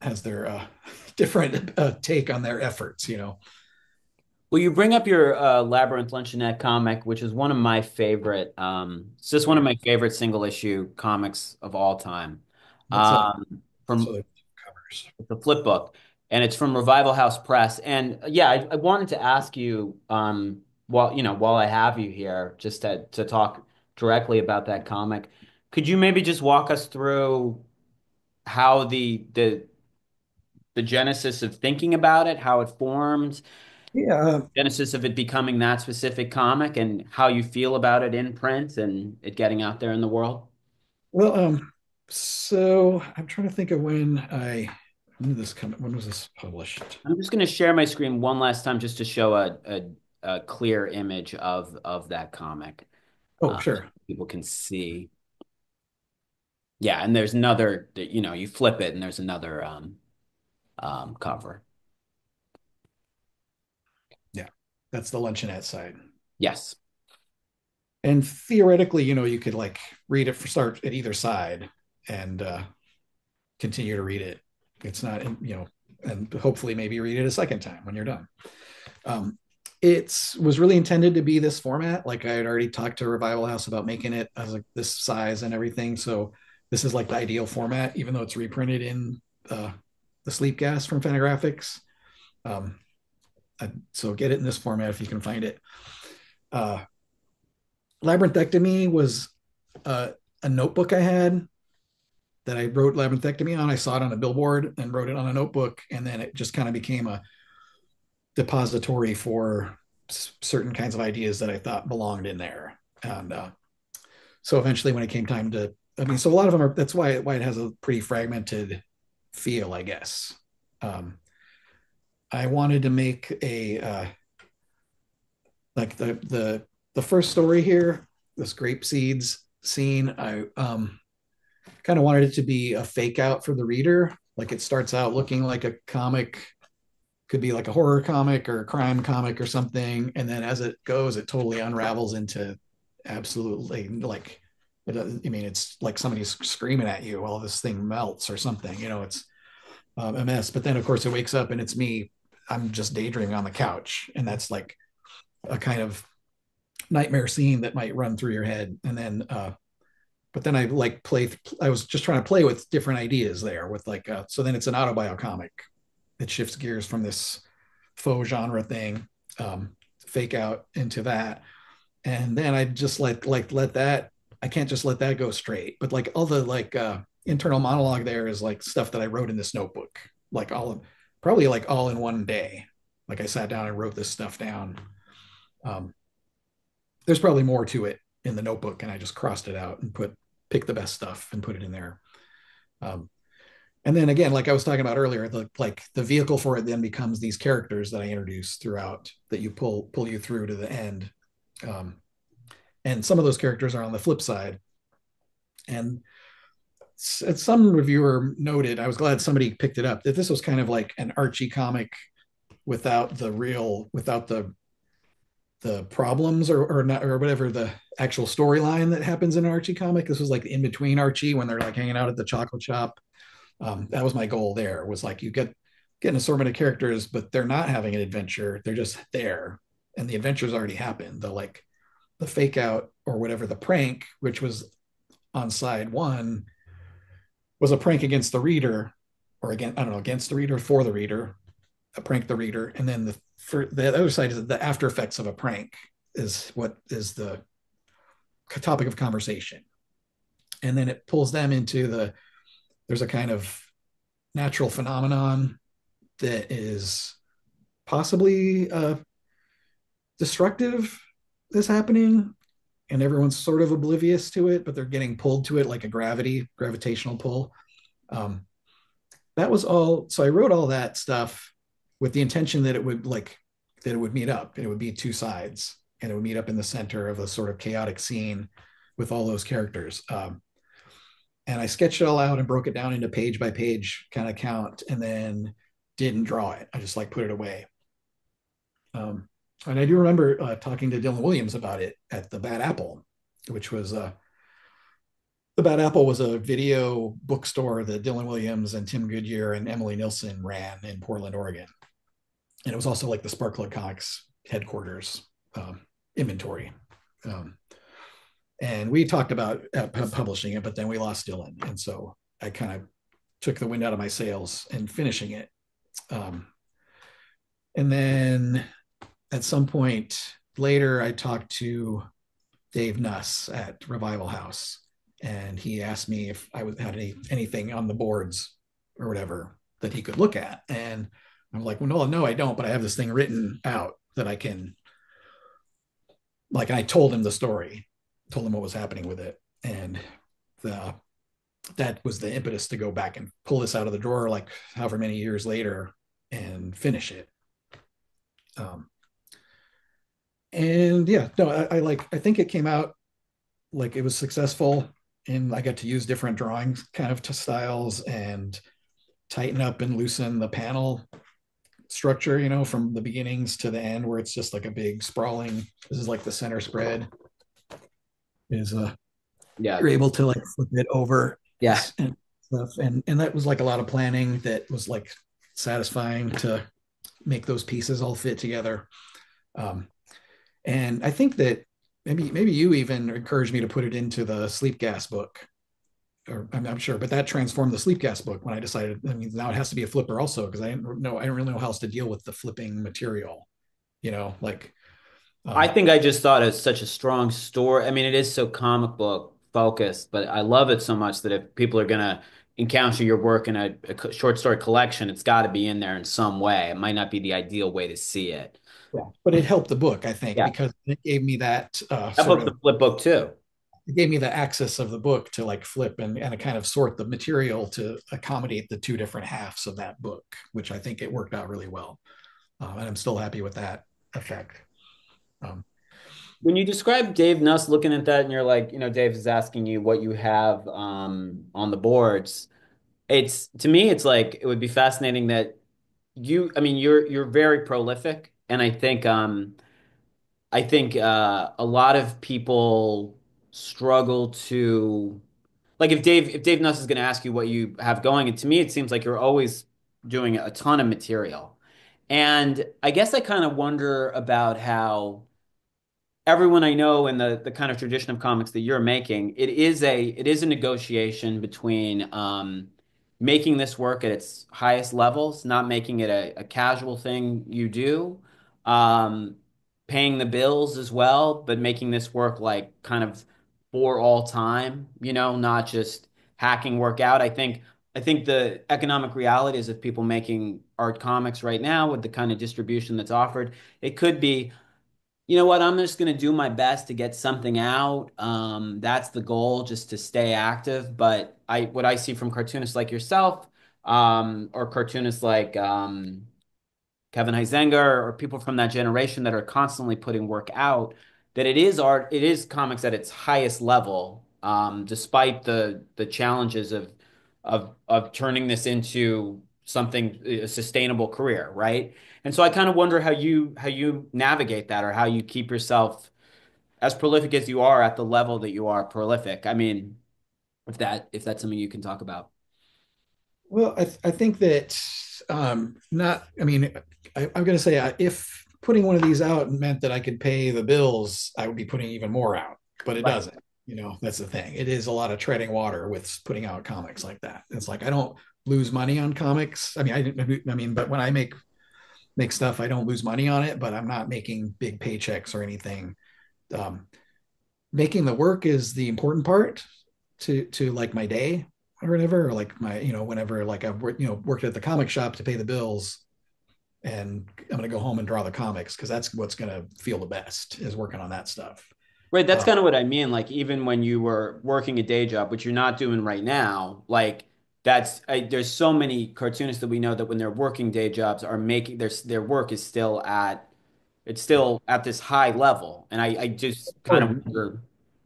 has their different take on their efforts. Well, you bring up your Labyrinth Luncheonette comic, which is one of my favorite. It's just one of Sure. my favorite single issue comics of all time. What's that's From what it covers. the flip book, and it's from Revival House Press. And yeah, I wanted to ask you, while I have you here, just to talk directly about that comic, could you maybe just walk us through how the genesis of thinking about it, how it formed, Yeah. genesis of it becoming that specific comic, and how you feel about it in print and it getting out there in the world? Well, so I'm trying to think of when was this published? I'm just going to share my screen one last time just to show a clear image of that comic, Oh, so sure. people can see. Yeah, and there's another, you flip it and there's another cover. Yeah. That's the luncheonette side. Yes. And theoretically, you could like read it for start at either side and continue to read it. It's not, and hopefully maybe read it a second time when you're done. Um, it was really intended to be this format. Like I had already talked to Revival House about making it as like this size and everything. So this is like the ideal format, even though it's reprinted in the Sleep Gas from Fantagraphics. Um, so get it in this format if you can find it. Uh, Labyrinthectomy was a notebook I had that I wrote Labyrinthectomy on. I saw it on a billboard and wrote it on a notebook, and then it just kind of became a depository for certain kinds of ideas that I thought belonged in there. And so eventually, when it came time to, I mean, so a lot of them are. That's why it has a pretty fragmented feel, I guess. Um, I wanted to make a like the first story here, this grape seeds scene. I kind of wanted it to be a fake out for the reader. Like it starts out looking like a comic, could be like a horror comic or a crime comic or something, and then as it goes, it totally unravels into absolutely like. I mean, it's like somebody's screaming at you while this thing melts or something. It's a mess. But then, of course, it wakes up and it's me. I'm just daydreaming on the couch, and that's like a kind of nightmare scene that might run through your head. And then but then I like I was just trying to play with different ideas there with like so then it's an autobiocomic. It shifts gears from this faux genre thing, fake out into that. And then I just let that, I can't just let that go straight. But like all the like internal monologue there is like stuff that I wrote in this notebook, like probably like all in one day. Like I sat down and wrote this stuff down. Um, there's probably more to it in the notebook, and I just crossed it out and pick the best stuff and put it in there. Um, and then again, like I was talking about earlier, the vehicle for it then becomes these characters that I introduce throughout that you pull you through to the end. Um, and some of those characters are on the flip side. And some reviewer noted, I was glad somebody picked it up, that this was kind of like an Archie comic without the problems or not or whatever the actual storyline that happens in an Archie comic. This was like in between Archie when they're like hanging out at the chocolate shop. That was my goal. There was like you get an assortment of characters, but they're not having an adventure. They're just there, and the adventure's already happened. The fake out or whatever the prank, which was on side one, was a prank against the reader, or again I don't know against the reader for the reader, a prank the reader, and then for the other side is the after effects of a prank is what is the topic of conversation, and then it pulls them into there's a kind of natural phenomenon that is possibly destructive that's happening, and everyone's sort of oblivious to it, but they're getting pulled to it like a gravitational pull. Um, that was all. So I wrote all that stuff with the intention that it would meet up. And it would be two sides, and it would meet up in the center of a sort of chaotic scene with all those characters. And I sketched it all out and broke it down into page by page kind of count, and then didn't draw it. I just like put it away. Um, and I do remember talking to Dylan Williams about it at the Bad Apple, which was the Bad Apple was a video bookstore that Dylan Williams and Tim Goodyear and Emily Nilsson ran in Portland, Oregon. And it was also like the Sparkplug Comics headquarters inventory. Um, and we talked about publishing it, but then we lost Dylan. And so I kind of took the wind out of my sails and finishing it. Um, and then at some point later, I talked to Dave Nuss at Revival House, and he asked me if I had anything on the boards or whatever that he could look at. And I'm like, well, no, I don't, but I have this thing written out that I can, like, and I told him the story, told him what was happening with it. And the, that was the impetus to go back and pull this out of the drawer, like however many years later, and finish it. Um, and yeah, no, I think it came out like it was successful, and I got to use different drawings kind of to styles and tighten up and loosen the panel structure, from the beginnings to the end, where it's just like a big sprawling. This is like the center spread is Yeah. you're able to like flip it over Yeah. and stuff, and that was like a lot of planning that was like satisfying to make those pieces all fit together. Um, and I think that maybe you even encouraged me to put it into the sleep gas book, or I'm not sure, but that transformed the sleep gas book when I decided. I mean, now it has to be a flipper also, because I didn't really know how else to deal with the flipping material. Like I um, think I just thought it's such a strong story. I mean, it is so comic book focused, but I love it so much that if people are gonna encounter your work in a short story collection, it's got to be in there in some way. It might not be the ideal way to see it. yeah, but it helped the book, I think, Yeah, because it gave me that that sort book's of a flip book too. it gave me the access of the book to like flip and kind of sort the material to accommodate the two different halves of that book, which I think it worked out really well. And I'm still happy with that effect. Um, When you describe Dave Nuss looking at that and you're like, Dave is asking you what you have on the boards, it's to me, it's like it would be fascinating that I mean, you're very prolific, and I think a lot of people struggle to like if Dave Nuss is going to ask you what you have going, and to me it seems like you're always doing a ton of material. And I guess I kind of wonder about how everyone I know in the kind of tradition of comics that you're making, it is a negotiation between making this work at its highest levels, not making it a casual thing you do, um, paying the bills as well, but making this work like kind of for all time, not just hacking work out. I think the economic realities of people making art comics right now with the kind of distribution that's offered, it could be, you know what? I'm just going to do my best to get something out. That's the goal, just to stay active. But what I see from cartoonists like yourself, or cartoonists like Kevin Huizenga, or people from that generation that are constantly putting work out, that it is art, it is comics at its highest level, despite the challenges of turning this into something a sustainable career, right? And so I kind of wonder how you navigate that, or how you keep yourself as prolific as you are at the level that you are prolific. I mean, if that's something you can talk about. well, I think that not. I mean, I'm going to say if putting one of these out meant that I could pay the bills, I would be putting even more out. But it Right. doesn't. That's the thing. It is a lot of treading water with putting out comics like that. It's like I don't lose money on comics. I mean, but when I make stuff, I don't lose money on it. But I'm not making big paychecks or anything. Um, Making the work is the important part to like my day or whatever, or like my, whenever like I've worked at the comic shop to pay the bills, and I'm going to go home and draw the comics because that's what's going to feel the best is working on that stuff. Right, that's Uh, kind of what I mean. Like even when you were working a day job, which you're not doing right now, like there's so many cartoonists that we know that when they're working day jobs are making their work is still at it's yeah. still at this high level. And I just Oh kind of yeah. wonder,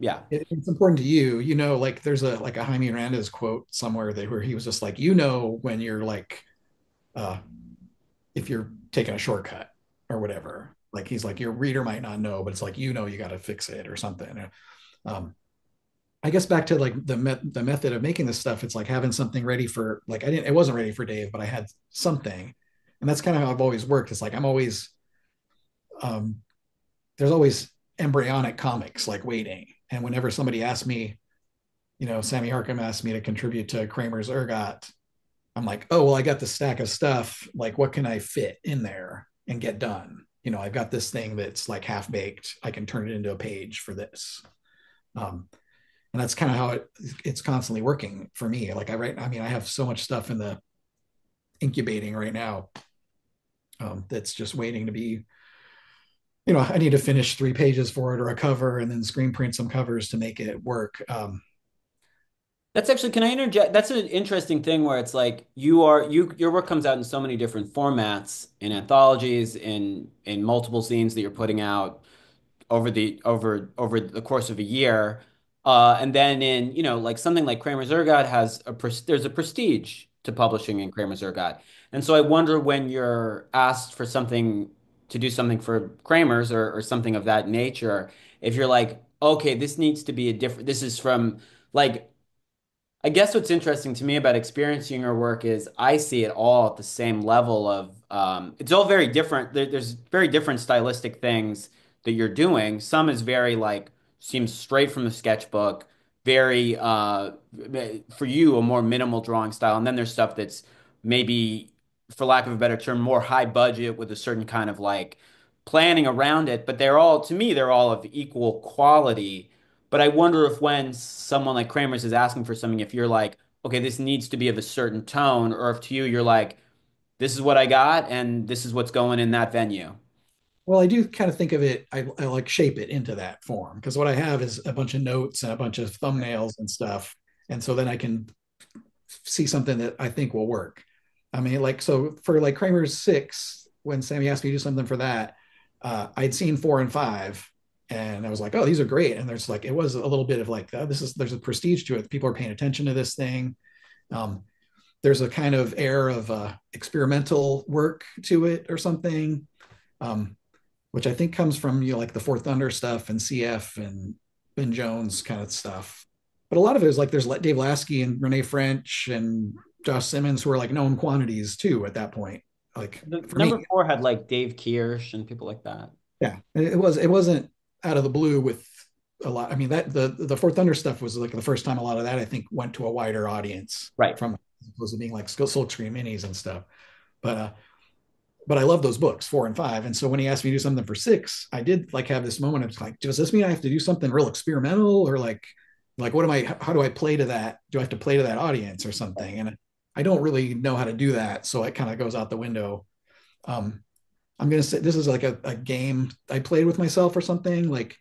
Yeah. It's important to you. You know, like there's a like a Jaime Hernandez quote somewhere that where he was just like, you know, when you're like, uh, if you're taking a shortcut or whatever. Like he's like, your reader might not know, but it's like you know you got to fix it or something. Um, I guess back to like the method of making this stuff, it's like having something ready for like it wasn't ready for Dave, but I had something, and that's kind of how I've always worked. It's like I'm always um, there's always embryonic comics like waiting, and whenever somebody asks me, you know, Sammy Harcum asked me to contribute to Kramer's Ergot, I'm like, oh well, I got the stack of stuff. Like, what can I fit in there and get done? You know, I've got this thing that's like half baked. I can turn it into a page for this. Um, and that's kind of how it's constantly working for me. Like I mean, I have so much stuff in the incubating right now that's just waiting to be, you know, I need to finish 3 pages for it or a cover and then screen print some covers to make it work. That's actually, can I interject? That's an interesting thing where it's like your work comes out in so many different formats, in anthologies, in multiple zines that you're putting out over the course of a year. And then in, like something like Kramer's Ergot has there's a prestige to publishing in Kramer's Ergot. And so I wonder when you're asked for something to do something for Kramer's or something of that nature, if you're like, okay, this needs to be a different, this is from like I guess what's interesting to me about experiencing your work is I see it all at the same level of it's all very different. There's very different stylistic things that you're doing. Some is very like seems straight from the sketchbook, very for you a more minimal drawing style, and then there's stuff that's maybe, for lack of a better term, more high budget with a certain kind of like planning around it. But they're all, to me, they're all of equal quality. But I wonder if when someone like Kramer's is asking for something, if you're like, okay, this needs to be of a certain tone, or if to you you're like, this is what I got and this is what's going in that venue. Well, I do kind of think of it, I like shape it into that form because what I have is a bunch of notes and a bunch of thumbnails and stuff. And so then I can see something that I think will work. I mean, like, so for like Kramer's six, when Sammy asked me to do something for that, I'd seen 4 and 5 and I was like, oh, these are great. And there's like, it was a little bit of like, there's a prestige to it. People are paying attention to this thing. Um, there's a kind of air of experimental work to it or something. Um, which I think comes from, you know, like the Four Thunder stuff and CF and Ben Jones kind of stuff. But a lot of it is like there's Dave Lasky and Renee French and Josh Simmons who are like known quantities too at that point. Like The for me, number four had like Dave Kirsch and people like that. yeah, it wasn't out of the blue with a lot. I mean that the Four Thunder stuff was like the first time a lot of that I think went to a wider audience Right. from as opposed to being like Silkscreen minis and stuff. But but I love those books 4 and 5. And so when he asked me to do something for 6, I did like have this moment of like, does this mean I have to do something real experimental or like what am I? How do I play to that? Do I have to play to that audience or something? And I don't really know how to do that, so it kind of goes out the window. Um, I'm gonna say this is like a game I played with myself or something. Like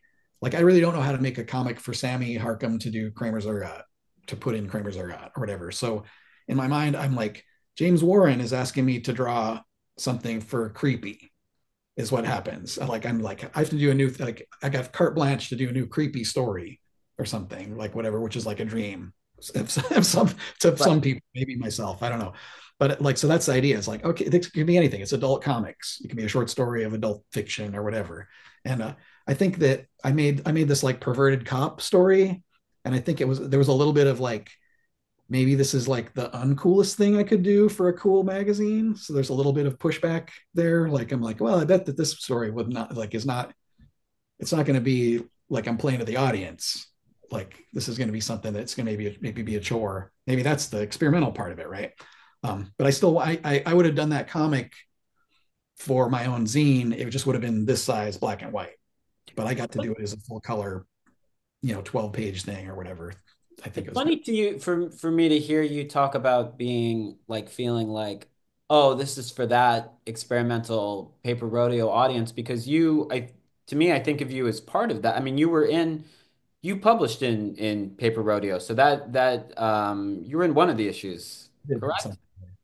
I really don't know how to make a comic for Sammy Harcum to do Kramer's Ergot to put in Kramer's Ergot or whatever. So in my mind, I'm like James Warren is asking me to draw something for Creepy is what happens. I'm like I have to do a new like I got carte blanche to do a new Creepy story or something like whatever, which is like a dream. If some to Right. some people, maybe myself, I don't know. But like so that's the idea. It's like okay, this could be anything. It's adult comics. It can be a short story of adult fiction or whatever. And I think that I made this like perverted cop story, and I think it was there was a little bit of like maybe this is like the uncoolest thing I could do for a cool magazine. So there's a little bit of pushback there. Like I'm like, well, I bet that this story would not like is not it's not going to be like I'm playing to the audience. Like this is going to be something that's going to maybe be a chore. Maybe that's the experimental part of it, right? But I still I would have done that comic for my own zine. It just would have been this size, black and white. But I got to do it as a full color, you know, 12-page thing or whatever. I think It's it was funny to you for me to hear you talk about being like feeling like, oh, this is for that experimental paper rodeo audience because I to me I think of you as part of that. I mean, you published in paper rodeo, so that you were in one of the issues, correct? something.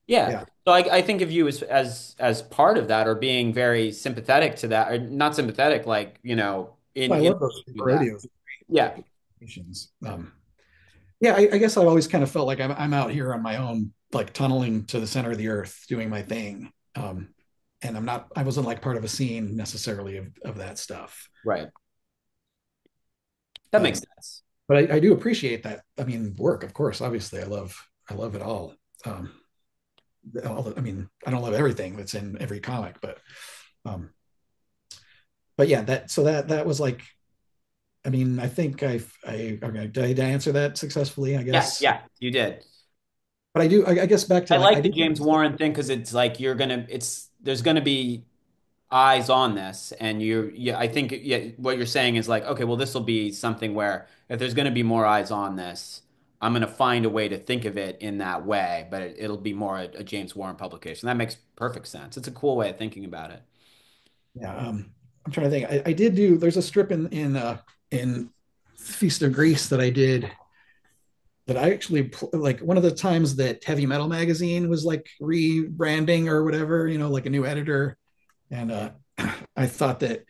Yeah. Yeah. So I think of you as part of that or being very sympathetic to that or not sympathetic like, I in love those with that. rodeos. Yeah. Yeah, I guess I've always kind of felt like I'm out here on my own, like tunneling to the center of the earth, doing my thing. And I wasn't like part of a scene necessarily of that stuff. Right. That makes Um, sense. but I do appreciate that. I mean, work, of course, obviously, I love it all. Um, I mean, I don't love everything that's in every comic, um, but yeah, that was like, I mean, I think okay, did I answer that successfully? I Yeah, guess, yeah, you did. but I guess back to I like, like I the do think James Warren thing because it's like there's gonna be eyes on this, and yeah, I think yeah, what you're saying is like, okay, well, this will be something where if there's gonna be more eyes on this, I'm gonna find a way to think of it in that way, but it'll be more a James Warren publication. That makes perfect sense. It's a cool way of thinking about it. yeah, I'm trying to think. I did do. There's a strip in Feast of Greece that I did that I actually like one of the times that Heavy Metal magazine was like rebranding or whatever, like a new editor, and I thought that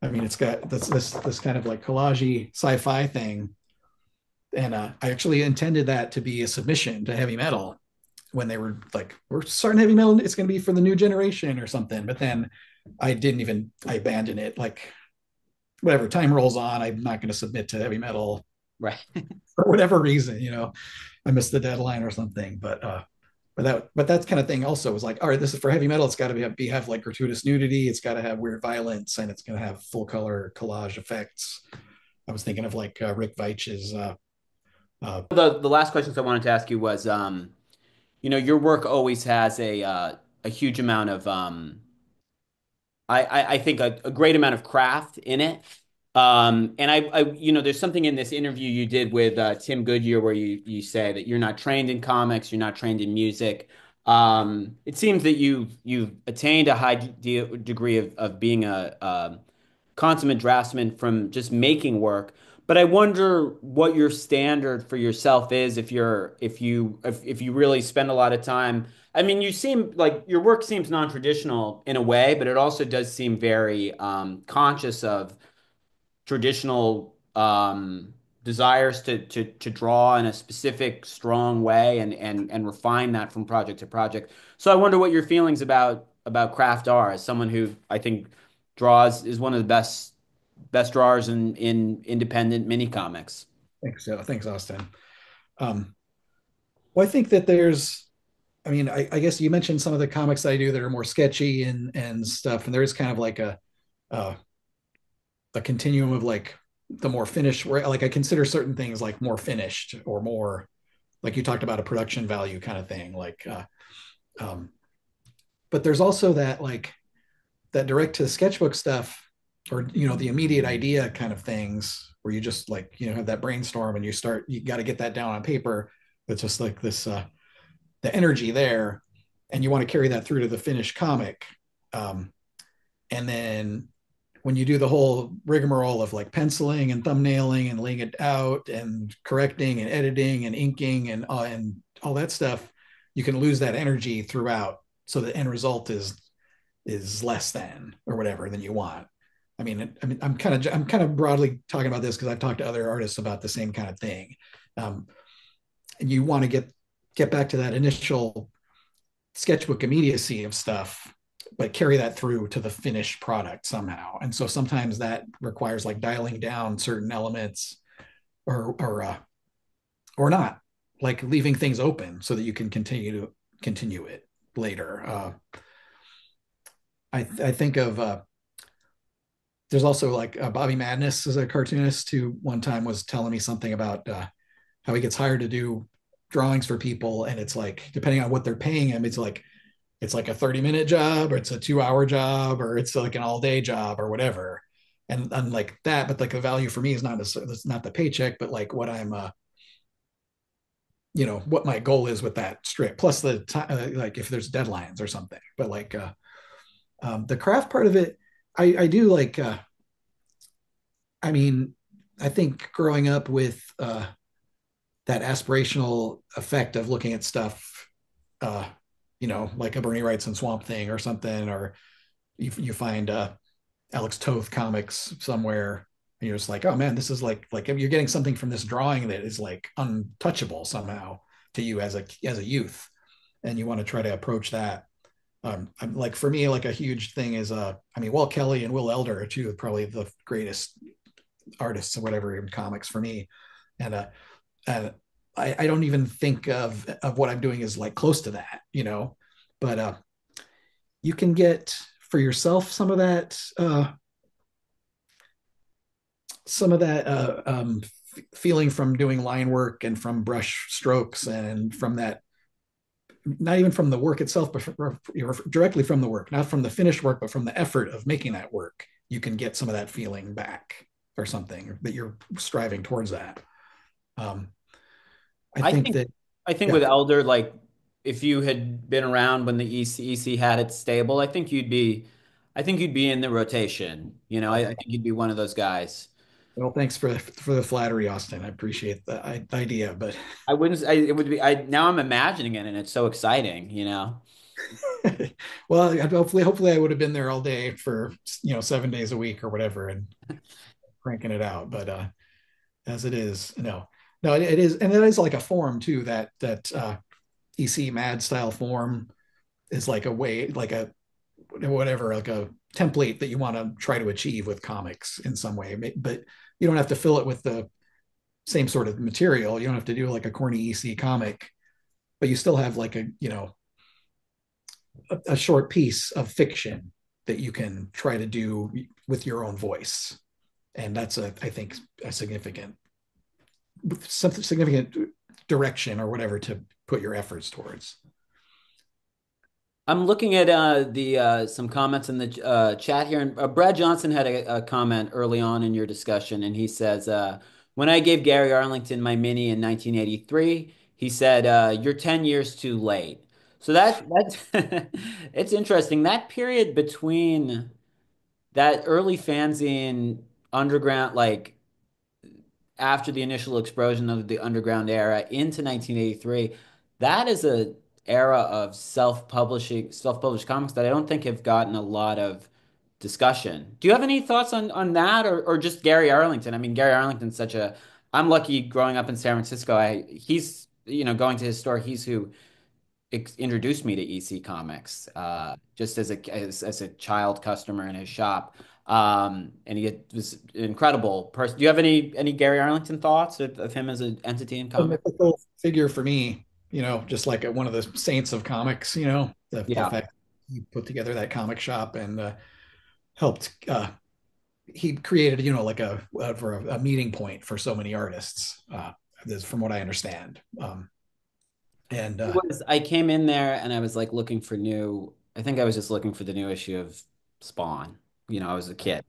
I mean it's got this kind of like collagey sci-fi thing, and I actually intended that to be a submission to Heavy Metal when they were like, we're starting Heavy Metal, it's going to be for the new generation or something, but then I abandoned it, like whatever, time rolls on, I'm not going to submit to Heavy Metal Right. for whatever reason, I missed the deadline or something. But that kind of thing also was like, all right, this is for Heavy Metal, it's got to have like gratuitous nudity, it's got to have weird violence, and it's going to have full color collage effects. I was thinking of like Rick Veitch's uh, The last questions I wanted to ask you was, your work always has a huge amount of I think a great amount of craft in it. And there's something in this interview you did with Tim Goodyear where you say that you're not trained in comics, you're not trained in music. It seems that you've attained a high degree of being a consummate draftsman from just making work. But I wonder what your standard for yourself is if you really spend a lot of time. I mean, you seem like your work seems non-traditional in a way, but it also does seem very conscious of traditional desires to draw in a specific, strong way and refine that from project to project. So I wonder what your feelings about craft are as someone who I think draws is one of the best drawers in independent mini comics. thanks Austin. um, well, I think that I mean, I guess you mentioned some of the comics that I do that are more sketchy and stuff, and there is kind of like uh, a continuum of like the more finished, where like I consider certain things like more finished or more like you talked about a production value kind of thing, like um, but there's also that like that direct to sketchbook stuff, or the immediate idea kind of things where you just like have that brainstorm and you got to get that down on paper. It's just like this the energy there, and you want to carry that through to the finished comic. Um, and then when you do the whole rigmarole of like penciling and thumbnailing and laying it out and correcting and editing and inking and all that stuff, you can lose that energy throughout. So the end result is less than or whatever than you want. I'm kind of broadly talking about this because I've talked to other artists about the same kind of thing. Um, and you want to get back to that initial sketchbook immediacy of stuff, but carry that through to the finished product somehow. And so sometimes that requires like dialing down certain elements or not, like leaving things open so that you can continue it later. I think of there's also like Bobby Madness as a cartoonist who one time was telling me something about how he gets hired to do drawings for people, and it's like depending on what they're paying him, it's like a 30-minute job or it's a 2-hour job or it's like an all-day job or whatever. And like that, but like the value for me is it's not the paycheck, but like what I'm what my goal is with that strip, plus the time, like if there's deadlines or something. But like the craft part of it, I do like I mean, I think growing up with that aspirational effect of looking at stuff uh like a Bernie Wrightson Swamp Thing or something, or you find Alex Toth comics somewhere. And you're just like, oh man, this is like you're getting something from this drawing that is like untouchable somehow to you as a youth, and you want to try to approach that. I'm like for me, like a huge thing is I mean, Walt Kelly and Will Elder are two of probably the greatest artists or whatever in comics for me, and and I don't even think of what I'm doing as like close to that, you know, but you can get for yourself some of that feeling from doing line work and from brush strokes and from that, not even from the work itself, but directly from the work, not from the finished work, but from the effort of making that work. You can get some of that feeling back or something that you're striving towards that. Um, I I think think that, I think yeah, with Elder, like if you had been around when the EC had it stable, I think you'd be in the rotation. You know, I think you'd be one of those guys. well, thanks for the flattery, Austin. I appreciate the idea, but I wouldn't. It would be. I now I'm imagining it, and it's so exciting. You know. well, hopefully I would have been there all day for 7 days a week or whatever and cranking it out. But as it is, no, it is, and it is like a form too. That EC Mad style form is like a way, like a whatever, like a template that you want to try to achieve with comics in some way. But you don't have to fill it with the same sort of material. You don't have to do like a corny EC comic, but you still have like a short piece of fiction that you can try to do with your own voice. And that's I think a significant direction or whatever to put your efforts towards. I'm looking at the some comments in the chat here, and Brad Johnson had a comment early on in your discussion, and he says, "When I gave Gary Arlington my mini in 1983, he said, you're 10 years too late." So that's it's interesting. That period between that early fanzine underground, like after the initial explosion of the underground era into 1983, that is a era of self-published comics that I don't think have gotten a lot of discussion. Do you have any thoughts on that, or just Gary Arlington? I mean, Gary Arlington's such a I'm lucky growing up in San Francisco. He's going to his store, he's who introduced me to EC Comics, just as a child customer in his shop. And he was an incredible person. Do you have any Gary Arlington thoughts of him as an entity in A comics? mythical figure for me, just like one of the saints of comics, the Yeah. fact he put together that comic shop and helped, he created, like for a meeting point for so many artists, this, from what I understand. And I came in there and I was like looking for I think I was just looking for the new issue of Spawn. I was a kid.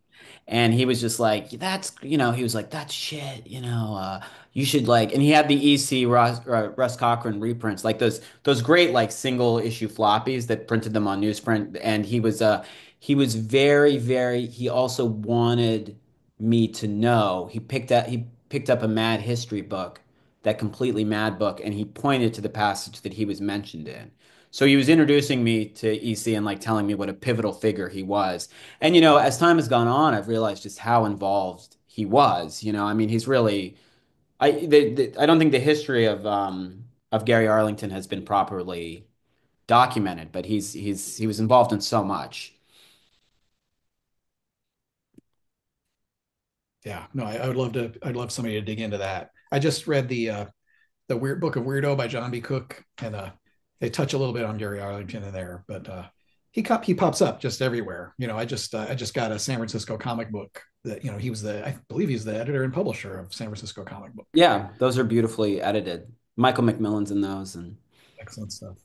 And he was just like, he was like, that's shit, you should like, and he had the EC Russ Cochran reprints, like those great like single issue floppies that printed them on newsprint. And he was very, very, he also wanted me to know. He picked up a Mad History book, that completely mad book, and he pointed to the passage that he was mentioned in. So he was introducing me to EC and like telling me what a pivotal figure he was. And as time has gone on, I've realized just how involved he was. I mean, he's really I don't think the history of Gary Arlington has been properly documented, but he was involved in so much. yeah, no, I'd love somebody to dig into that. I just read the Weird Book of Weirdo by John B. Cook, and they touch a little bit on Gary Arlington in there, but he pops up just everywhere. I just got a San Francisco comic book that I believe he's the editor and publisher of San Francisco Comic Book. Yeah, those are beautifully edited. Michael McMillan's in those, and Excellent stuff.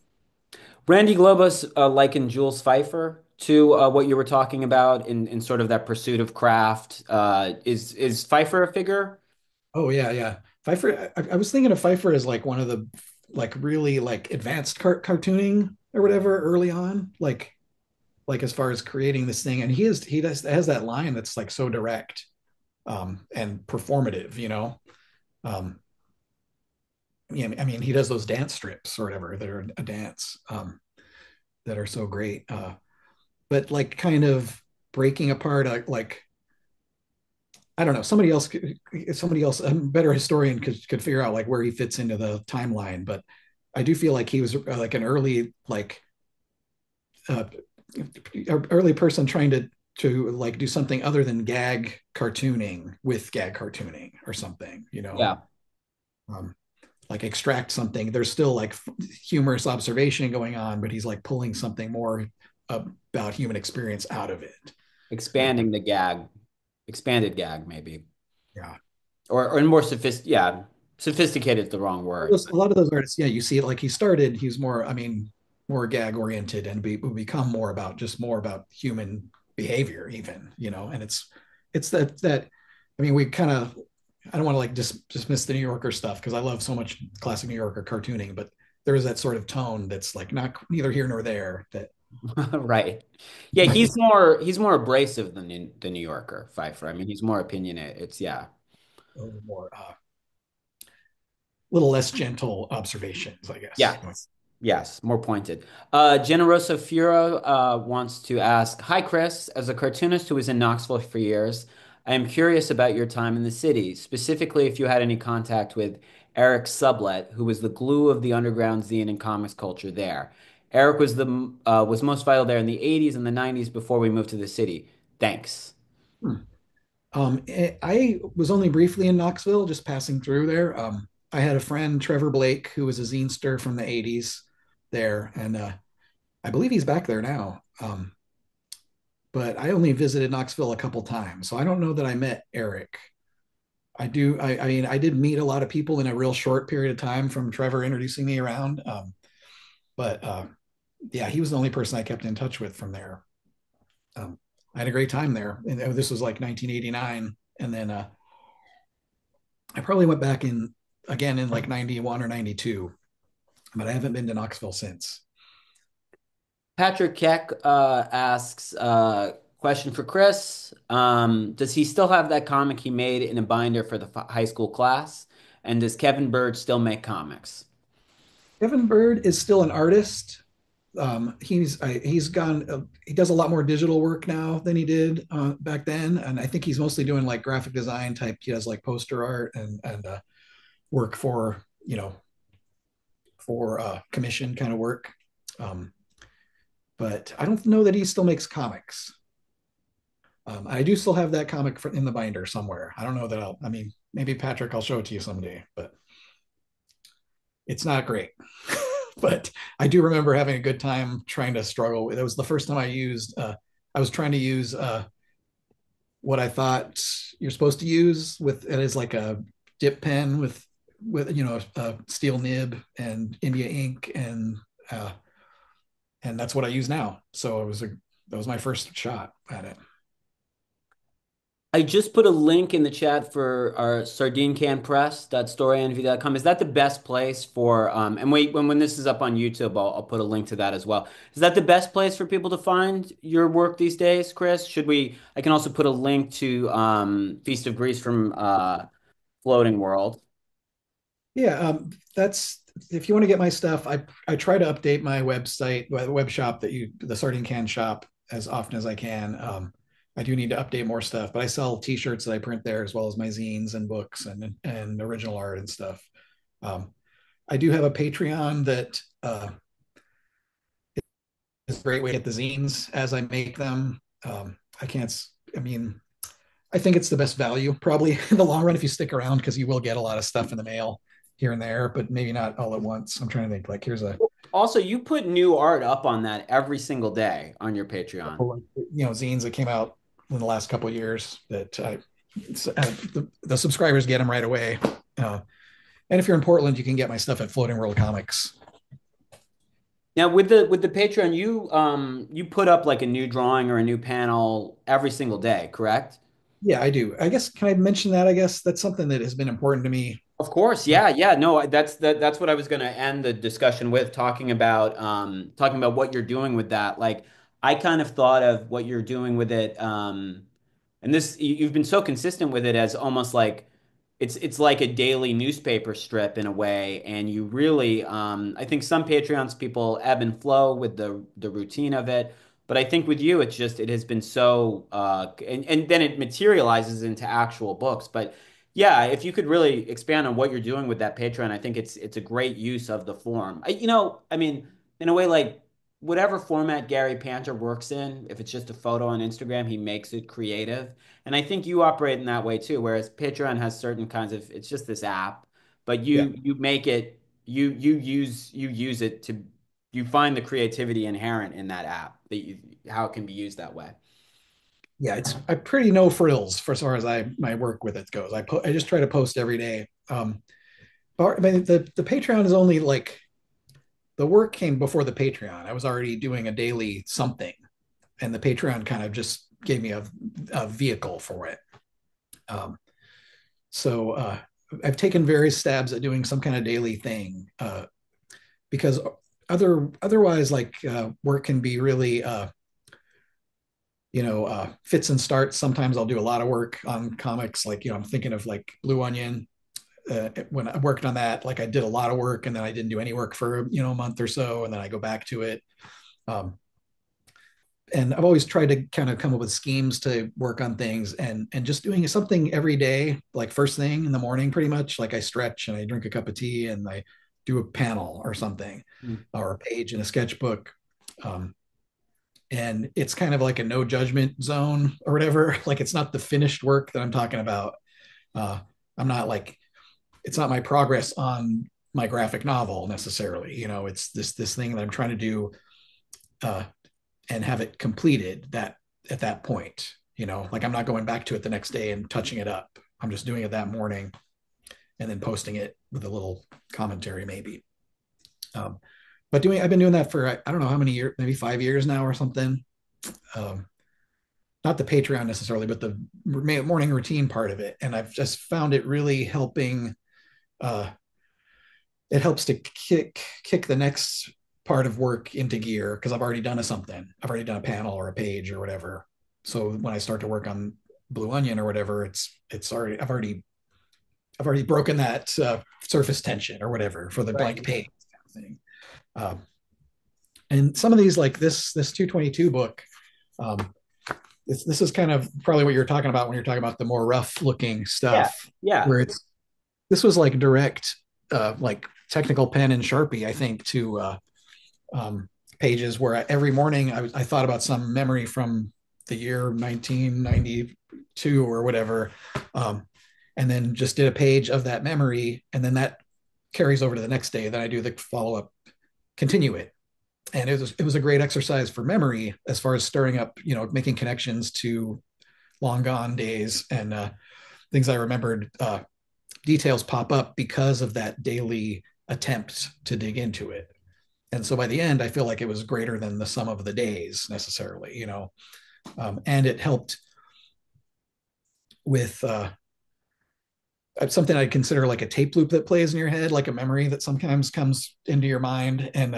Randy Globus likened Jules Pfeiffer to what you were talking about in sort of that pursuit of craft. Is Pfeiffer a figure? Oh yeah, yeah. Pfeiffer. I was thinking of Pfeiffer as like one of the like really like advanced cartooning or whatever early on, like as far as creating this thing. And has that line that's like so direct and performative. Um, yeah, I mean, he does those dance strips or whatever that are a dance that are so great. But like kind of breaking apart, like I don't know. Somebody else, a better historian could figure out like where he fits into the timeline. But I do feel like he was like an uh, early person trying to like do something other than gag cartooning with gag cartooning or something. Yeah. Um, like extract something. There's still like humorous observation going on, but he's like pulling something more about human experience out of it. And Expanding the gag, expanded gag maybe, yeah, or more yeah, sophisticated is the wrong word. a lot of those artists, yeah, you see it like he's more, I mean, more gag oriented and will become more about human behavior, even, and it's that, I mean, we kind of, I don't want to like dismiss the New Yorker stuff because I love so much classic New Yorker cartooning, but there is that sort of tone that's like not neither here nor there that Right. Yeah, he's more abrasive than the New Yorker, Pfeiffer. I mean, he's more opinionated. It's yeah. a little less gentle observations, I guess. Yes. Yes, more pointed. Generoso Furo wants to ask, Hi, Chris. As a cartoonist who was in Knoxville for years, I am curious about your time in the city, specifically if you had any contact with Eric Sublet, who was the glue of the underground zine and comics culture there. Eric was most vital there in the 80s and the 90s before we moved to the city. Thanks. Hmm. I was only briefly in Knoxville, just passing through there. I had a friend, Trevor Blake, who was a zinester from the 80s there, and I believe he's back there now. But I only visited Knoxville a couple times, so I don't know that I met Eric. I mean, I did meet a lot of people in a real short period of time from Trevor introducing me around. But yeah, he was the only person I kept in touch with from there. I had a great time there, and this was like 1989, and then I probably went back in again in like 91 or 92, but I haven't been to Knoxville since. Patrick Keck asks, question for Chris. Does he still have that comic he made in a binder for the high school class? And does Kevin Bird still make comics? Kevin Bird is still an artist. He's gone. He does a lot more digital work now than he did back then, and I think he's mostly doing like graphic design type. He does like poster art and work for for commission kind of work. Um, but I don't know that he still makes comics. I do still have that comic in the binder somewhere. I don't know that I mean, maybe Patrick, I'll show it to you someday, but it's not great. But I do remember having a good time trying to struggle with it. It was the first time I was trying to use what I thought you're supposed to use with it is like a dip pen with a steel nib and India ink uh, and that's what I use now. So that was my first shot at it. I just put a link in the chat for our sardine can press.storyenvy.com. Is that the best place for and wait when this is up on YouTube, I'll put a link to that as well. Is that the best place for people to find your work these days, Chris? I can also put a link to Feast of Greece from Floating World. Yeah, that's if you want to get my stuff. I try to update my website, the web shop the sardine can shop as often as I can. I do need to update more stuff, but I sell T-shirts that I print there as well as my zines and books and original art and stuff. Um, I do have a Patreon that is a great way to get the zines as I make them. I can't. I mean, I think it's the best value probably in the long run if you stick around because you will get a lot of stuff in the mail here and there, but maybe not all at once. I'm trying to think like here's a Also, you put new art up on that every single day on your Patreon. couple of, zines that came out in the last couple of years that the subscribers get them right away. Uh, and if you're in Portland, you can get my stuff at Floating World Comics. Now with the Patreon, you put up like a new drawing or a new panel every single day, correct? Yeah, I do. I guess can I mention that? I guess that's something that has been important to me. Of course, yeah, yeah. No, that's what I was going to end the discussion with, talking about what you're doing with that. Like, I kind of thought of what you're doing with it, and you've been so consistent with it as almost like it's like a daily newspaper strip in a way, and you really, I think some Patreons people ebb and flow with the routine of it. But I think with you, it's just it has been so, and then it materializes into actual books. But yeah, if you could really expand on what you're doing with that Patreon, I think it's a great use of the form. I mean, in a way, like whatever format Gary Panter works in, if it's just a photo on Instagram, he makes it creative. And I think you operate in that way too. Whereas Patreon has certain kinds of, it's just this app, but Yeah. you make it, you use it to you find the creativity inherent in that app that you how it can be used that way. Yeah, it's I pretty no frills for as far as my work with it goes. I just try to post every day. But I mean the Patreon is only like the work came before the Patreon. I was already doing a daily something, and the Patreon kind of just gave me a vehicle for it. Um, so I've taken various stabs at doing some kind of daily thing because otherwise, like work can be really fits and starts. Sometimes I'll do a lot of work on comics, like I'm thinking of like Blue Onion. When I worked on that, like I did a lot of work and then I didn't do any work for a month or so, and then I go back to it. Um, and I've always tried to kind of come up with schemes to work on things and just doing something every day, like first thing in the morning, pretty much. Like I stretch and I drink a cup of tea and I do a panel or something, Mm. or a page in a sketchbook. Um, and it's kind of like a no judgment zone or whatever. Like it's not the finished work that I'm talking about. Uh, I'm not like it's not my progress on my graphic novel necessarily. It's this thing that I'm trying to do uh, and have it completed that at that point. Like I'm not going back to it the next day and touching it up. I'm just doing it that morning and then posting it with a little commentary maybe. Um, but I've been doing that for I don't know how many years, maybe 5 years now or something. Um, not the Patreon necessarily, but the morning routine part of it. And I've just found it really helping. Uh, it helps to kick the next part of work into gear because I've already done something. I've already done a panel or a page or whatever. So when I start to work on Blue Onion or whatever, it's already I've already broken that surface tension or whatever for the Right. blank page kind of thing. Um, and some of these, like this 222 book, um, this is kind of probably what you're talking about when you're talking about the more rough looking Yeah. stuff, Yeah. where this was like direct, like technical pen and Sharpie, I think, to um, pages where every morning I thought about some memory from the year 1992 or whatever, um, and then just did a page of that memory, and then that carries over to the next day. Then I do the follow up, continue it, and it was a great exercise for memory as far as stirring up, making connections to long gone days and things I remembered. Details pop up because of that daily attempt to dig into it. And so by the end, I feel like it was greater than the sum of the days necessarily, and it helped with something I'd consider like a tape loop that plays in your head, like a memory that sometimes comes into your mind. And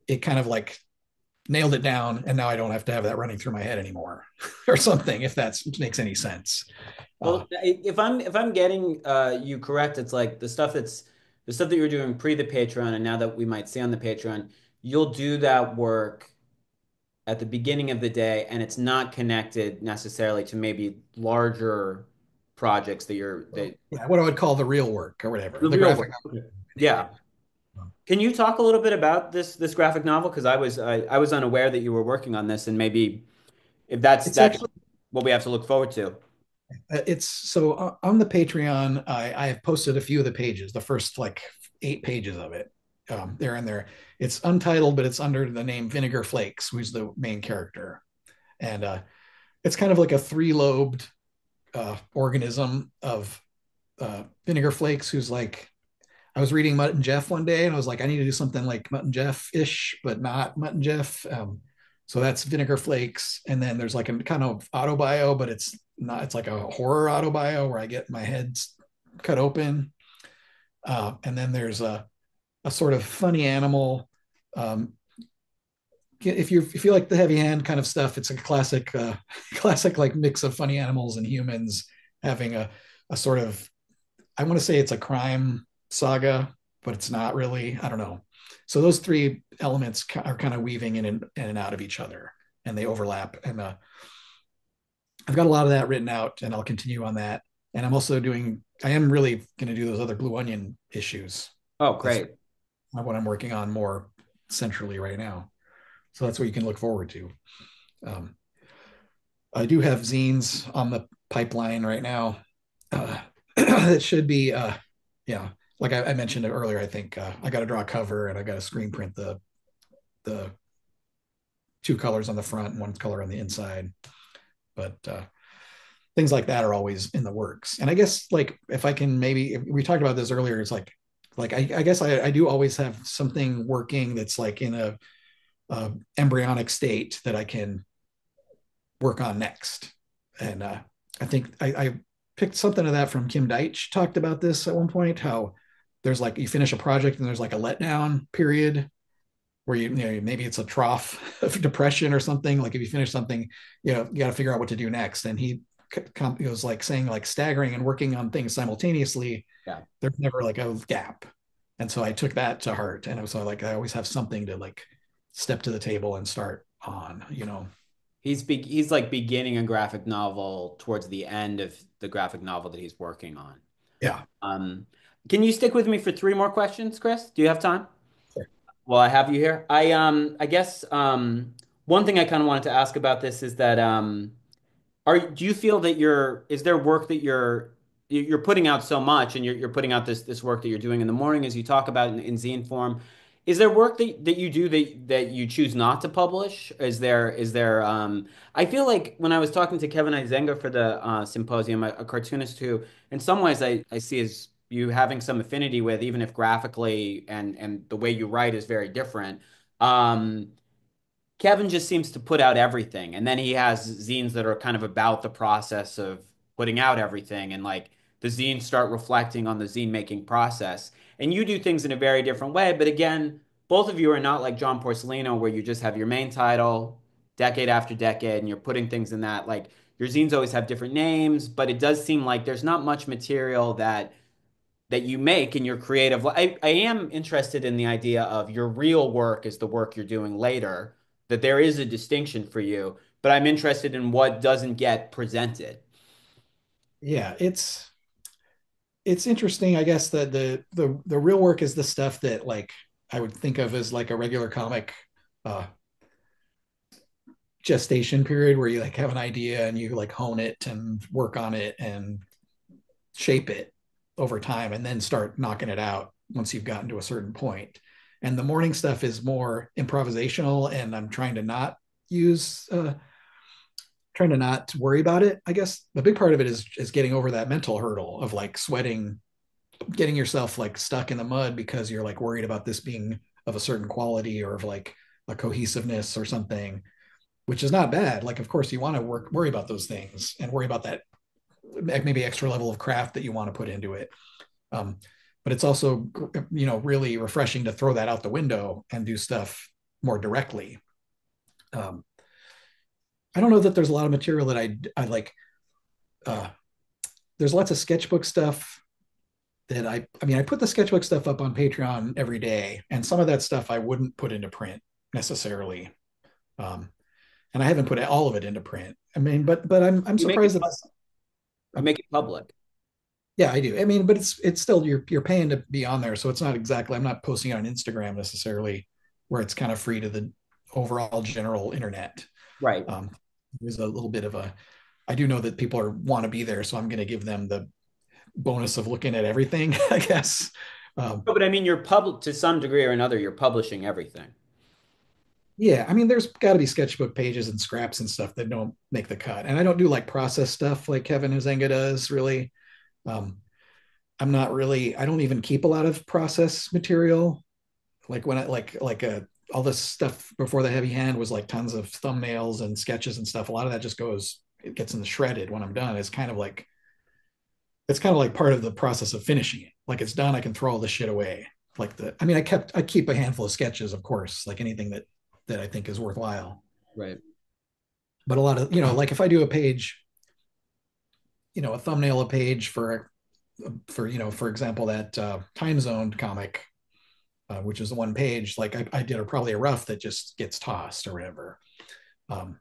it kind of like nailed it down. And now I don't have to have that running through my head anymore or something, if that makes any sense. Uh, Well, if I'm getting you correct, it's like the stuff that you were doing pre the Patreon and now that we might see on the Patreon, you'll do that work at the beginning of the day and it's not connected necessarily to maybe larger projects that yeah, what I would call the real work or whatever, the the real graphic work. Okay. daily. Yeah. Can you talk a little bit about this graphic novel? Because I was unaware that you were working on this, and maybe if It's that's actually what we have to look forward to. it's so on the Patreon. I have posted a few of the pages, the first like 8 pages of it. They're in there. It's untitled, but it's under the name Vinegar Flakes, who's the main character, and it's kind of like a three-lobed organism of Vinegar Flakes, who's like I was reading Mutt and Jeff one day, and I was like, I need to do something like Mutt and Jeff ish, but not Mutt and Jeff. So that's Vinegar Flakes, and then there's like a kind of auto bio, but it's not. It's like a horror auto bio where I get my head cut open, and then there's a sort of funny animal. Um, if you like the heavy hand kind of stuff, it's a classic classic like mix of funny animals and humans having a sort of I want to say it's a crime saga, but it's not really. I don't know. So those three elements are kind of weaving in and out of each other, and they overlap. And I've got a lot of that written out, and I'll continue on that. And I'm also doing. I am really going to do those other Blue Onion issues. Oh, That's great. what I'm working on more centrally right now. So that's what you can look forward to. Um, I do have zines on the pipeline right now. It should be, yeah, like I mentioned it earlier. I think I got to draw a cover and I got to screen print the two colors on the front and one color on the inside. But things like that are always in the works. And I guess like if I can maybe we talked about this earlier, it's like I guess I do always have something working that's like in a embryonic state that I can work on next. And I think I picked something of that from Kim Deitch. Talked about this at one point. How there's like you finish a project and there's like a letdown period where you know maybe it's a trough of depression or something. Like if you finish something, you know you got to figure out what to do next. And he was like saying like staggering and working on things simultaneously. Yeah. There's never like a gap. And so I took that to heart. And it was like I always have something to like step to the table and start on. You know. He's like beginning a graphic novel towards the end of the graphic novel that he's working on. Yeah. Um, can you stick with me for three more questions, Chris? Do you have time? Sure. Well, I have you here. I guess one thing I kind of wanted to ask about this is that do you feel that is there work that you're putting out so much and you're putting out this work that you're doing in the morning as you talk about in zine form? Is there work that you do that you choose not to publish? Is there I feel like when I was talking to Kevin Izenga for the symposium, a cartoonist who in some ways I see as you having some affinity with, even if graphically and the way you write is very different. Um, Kevin just seems to put out everything. And then he has zines that are kind of about the process of putting out everything. And like the zines start reflecting on the zine making process. And you do things in a very different way. But again, both of you are not like John Porcellino, where you just have your main title decade after decade and you're putting things in that. Like your zines always have different names, but it does seem like there's not much material that you make in your creative. I am interested in the idea of your real work is the work you're doing later, that there is a distinction for you, but I'm interested in what doesn't get presented. Yeah, it's interesting. I guess that the real work is the stuff that like I would think of as like a regular comic uh gestation period where you like have an idea and you like hone it and work on it and shape it over time and then start knocking it out once you've gotten to a certain point. And the morning stuff is more improvisational and I'm use trying to not worry about it. I guess the big part of it is getting over that mental hurdle of like sweating, getting yourself like stuck in the mud because you're like worried about this being of a certain quality or of like a cohesiveness or something, which is not bad. Like, of course, you want to worry about those things and worry about that maybe extra level of craft that you want to put into it. Um, but it's also, you know, really refreshing to throw that out the window and do stuff more directly. Um, I don't know that there's a lot of material that I like. Uh, there's lots of sketchbook stuff that I mean, I put the sketchbook stuff up on Patreon every day, and some of that stuff I wouldn't put into print necessarily. Um, and I haven't put all of it into print. I mean, but I'm You make it surprised that you make it public. yeah, I do. I mean, but it's still you're paying to be on there, so it's not exactly. I'm not posting it on Instagram necessarily, where it's kind of free to the overall general internet. Right. Um, there's a little bit of a. I do know that people want to be there, so I'm going to give them the bonus of looking at everything, I guess. Um, No, but I mean, you're public to some degree or another, you're publishing everything. yeah, I mean, there's got to be sketchbook pages and scraps and stuff that don't make the cut, and I don't do like process stuff like Kevin Huizenga does. Really, um, I'm not really. I don't even keep a lot of process material. Like when I all this stuff before the heavy hand was like tons of thumbnails and sketches and stuff. A lot of that just goes, it gets in the shredded when I'm done. It's kind of like part of the process of finishing it. Like it's done, I can throw all this shit away. I mean, I keep a handful of sketches, of course, like anything that I think is worthwhile. Right. But a lot of, you know, like if I do a page, you know, a thumbnail a page for you know, for example, that time zone comic. which is the one page. Like I did probably a rough that just gets tossed or whatever. Um,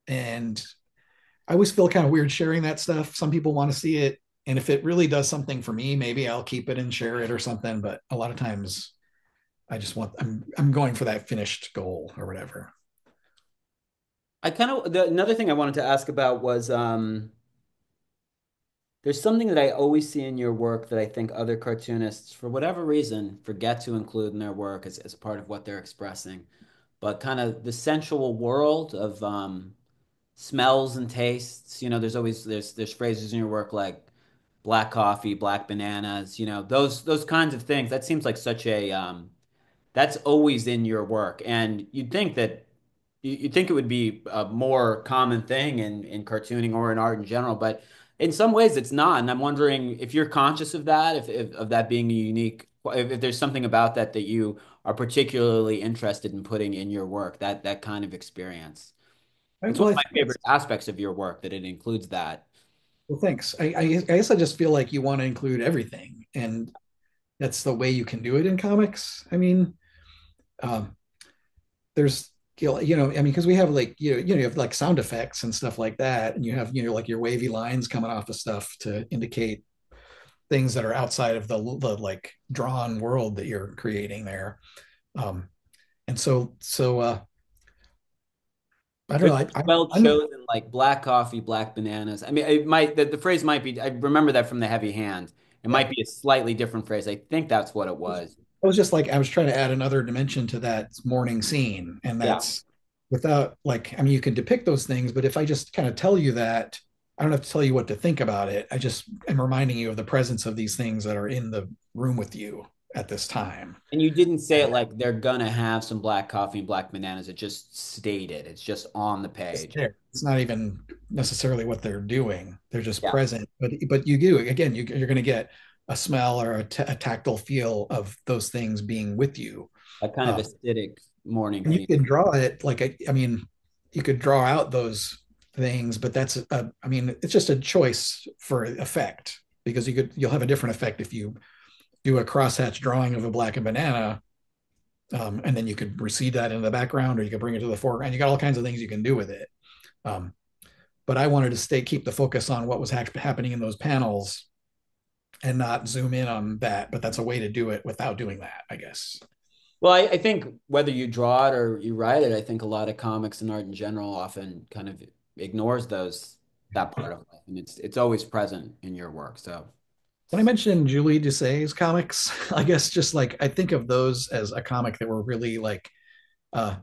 and I always feel kind of weird sharing that stuff. Some people want to see it, and if it really does something for me, maybe I'll keep it and share it or something. But a lot of times, I'm going for that finished goal or whatever. I kind of another thing I wanted to ask about was there's something that I always see in your work that I think other cartoonists, for whatever reason, forget to include in their work as part of what they're expressing. But kind of the sensual world of smells and tastes. There's always there's phrases in your work like black coffee, black bananas. Those kinds of things. That seems like such a that's always in your work, and you'd think it would be a more common thing in cartooning or in art in general, but in some ways it's not. And I'm wondering if you're conscious of that, if of that being a unique, if there's something about that that you are particularly interested in putting in your work, that kind of experience. Right, It's one well, of my favorite aspects of your work that it includes that. well, thanks. I guess I just feel like you want to include everything, and that's the way you can do it in comics. I mean, um, there's I mean, because we have like you have like sound effects and stuff like that, and you have like your wavy lines coming off of stuff to indicate things that are outside of the like drawn world that you're creating there. Um, and I don't There's know. well I'm chosen like black coffee, black bananas. I mean, it might the phrase might be. I remember that from the Heavy Hand. It Yeah. might be a slightly different phrase. I think that's what it was. I was just like I was trying to add another dimension to that morning scene, and Yeah. that's without like I mean you can depict those things, but if I just kind of tell you that, I don't have to tell you what to think about it. I just am reminding you of the presence of these things that are in the room with you at this time. And you didn't say it like they're gonna have some black coffee and black bananas. It just stated. It's just on the It's page. there. It's not even necessarily what they're doing. They're just Yeah. present. But you do again. You're going to get a smell or a tactile feel of those things being with you. That kind of Um, aesthetic morning and you theme. can draw it like I mean, you could draw out those things, but I mean, it's just a choice for effect because you'll have a different effect if you do a crosshatch drawing of a black and banana, and then you could recede that in the background, or you could bring it to the foreground. You got all kinds of things you can do with it. Um, but I wanted to keep the focus on what was happening in those panels and not zoom in on that. But that's a way to do it without doing that, I guess. Well, I think whether you draw it or you write it, I think a lot of comics and art in general often kind of ignores that part of life, and it's always present in your work. So When I mentioned Julie Doucet's comics, I guess just like I think of those as a comic that were really like uh,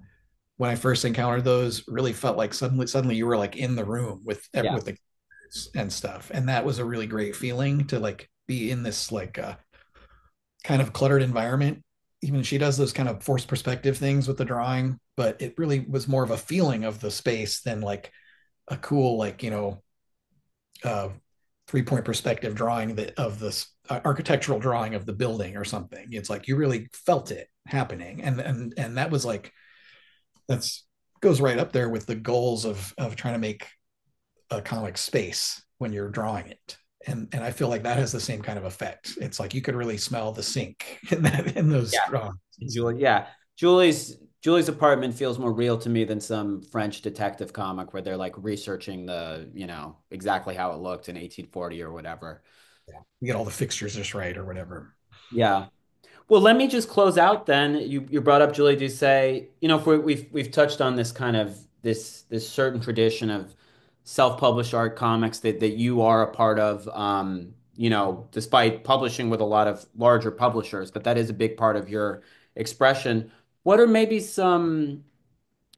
when I first encountered those, really felt like suddenly you were like in the room yeah, with the kids and stuff, and that was a really great feeling to like be in this like kind of cluttered environment. Even she does those kind of forced perspective things with the drawing, but it really was more of a feeling of the space than like a cool like uh 3 point perspective drawing of this architectural drawing of the building or something. It's like you really felt it happening, and that was like that's goes right up there with the goals of trying to make a comic space when you're drawing it. And I feel like that has the same kind of effect. It's like you could really smell the sink in those yeah. drawings. Julie, yeah. Julie's apartment feels more real to me than some French detective comic where they're like researching exactly how it looked in 1840 or whatever. You get all the fixtures just right or whatever. Yeah. Well, let me just close out then. You brought up Julie Doucet. If we've touched on this kind of this certain tradition of self-published art comics that you are a part of. Despite publishing with a lot of larger publishers, but that is a big part of your expression. What are maybe some?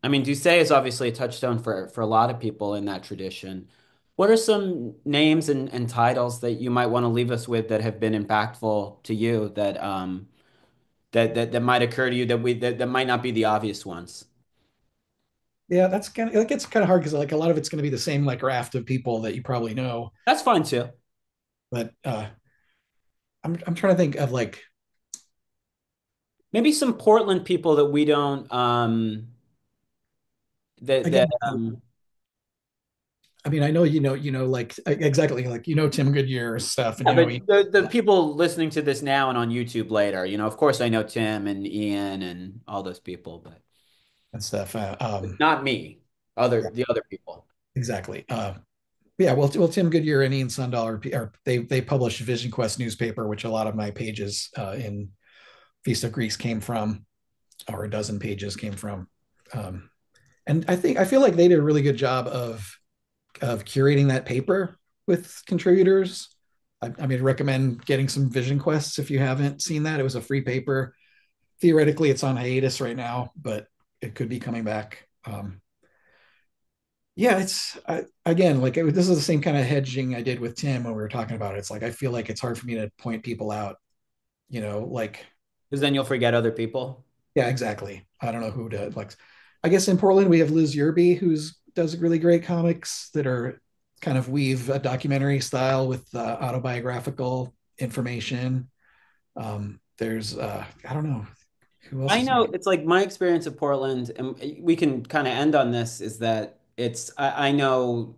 I mean, Doucet is obviously a touchstone for a lot of people in that tradition. What are some names and titles that you might want to leave us with that have been impactful to you that might occur to you that might not be the obvious ones. Yeah, that's kind of like it's kind of hard because like a lot of it's going to be the same like raft of people that you probably know. That's fine too. But I'm trying to think of like Maybe some Portland people that we don't that again I mean, I know like exactly like Tim Goodyear stuff, and Yeah, but the people listening to this now and on YouTube later, of course I know Tim and Ian and all those people, and stuff. but not me, Yeah, the other people. exactly. Yeah, well, Tim Goodyear and Ian Sundahl they published Vision Quest newspaper, which a lot of my pages in Feast of Greeks came from, or a dozen pages came from. Um, and I feel like they did a really good job of curating that paper with contributors. I mean, recommend getting some Vision Quests if you haven't seen that. It was a free paper. Theoretically, it's on hiatus right now, but it could be coming back. Yeah, again, like this is the same kind of hedging I did with Tim when we were talking about it. It's like I feel like it's hard for me to point people out, like Because then you'll forget other people. yeah, exactly. I don't know who to like. I guess in Portland we have Liz Yerby, who's does really great comics that are kind of weave a documentary style with autobiographical information. There's I don't know who else I is know making. it's like my experience of Portland, and we can kind of end on this, is that I know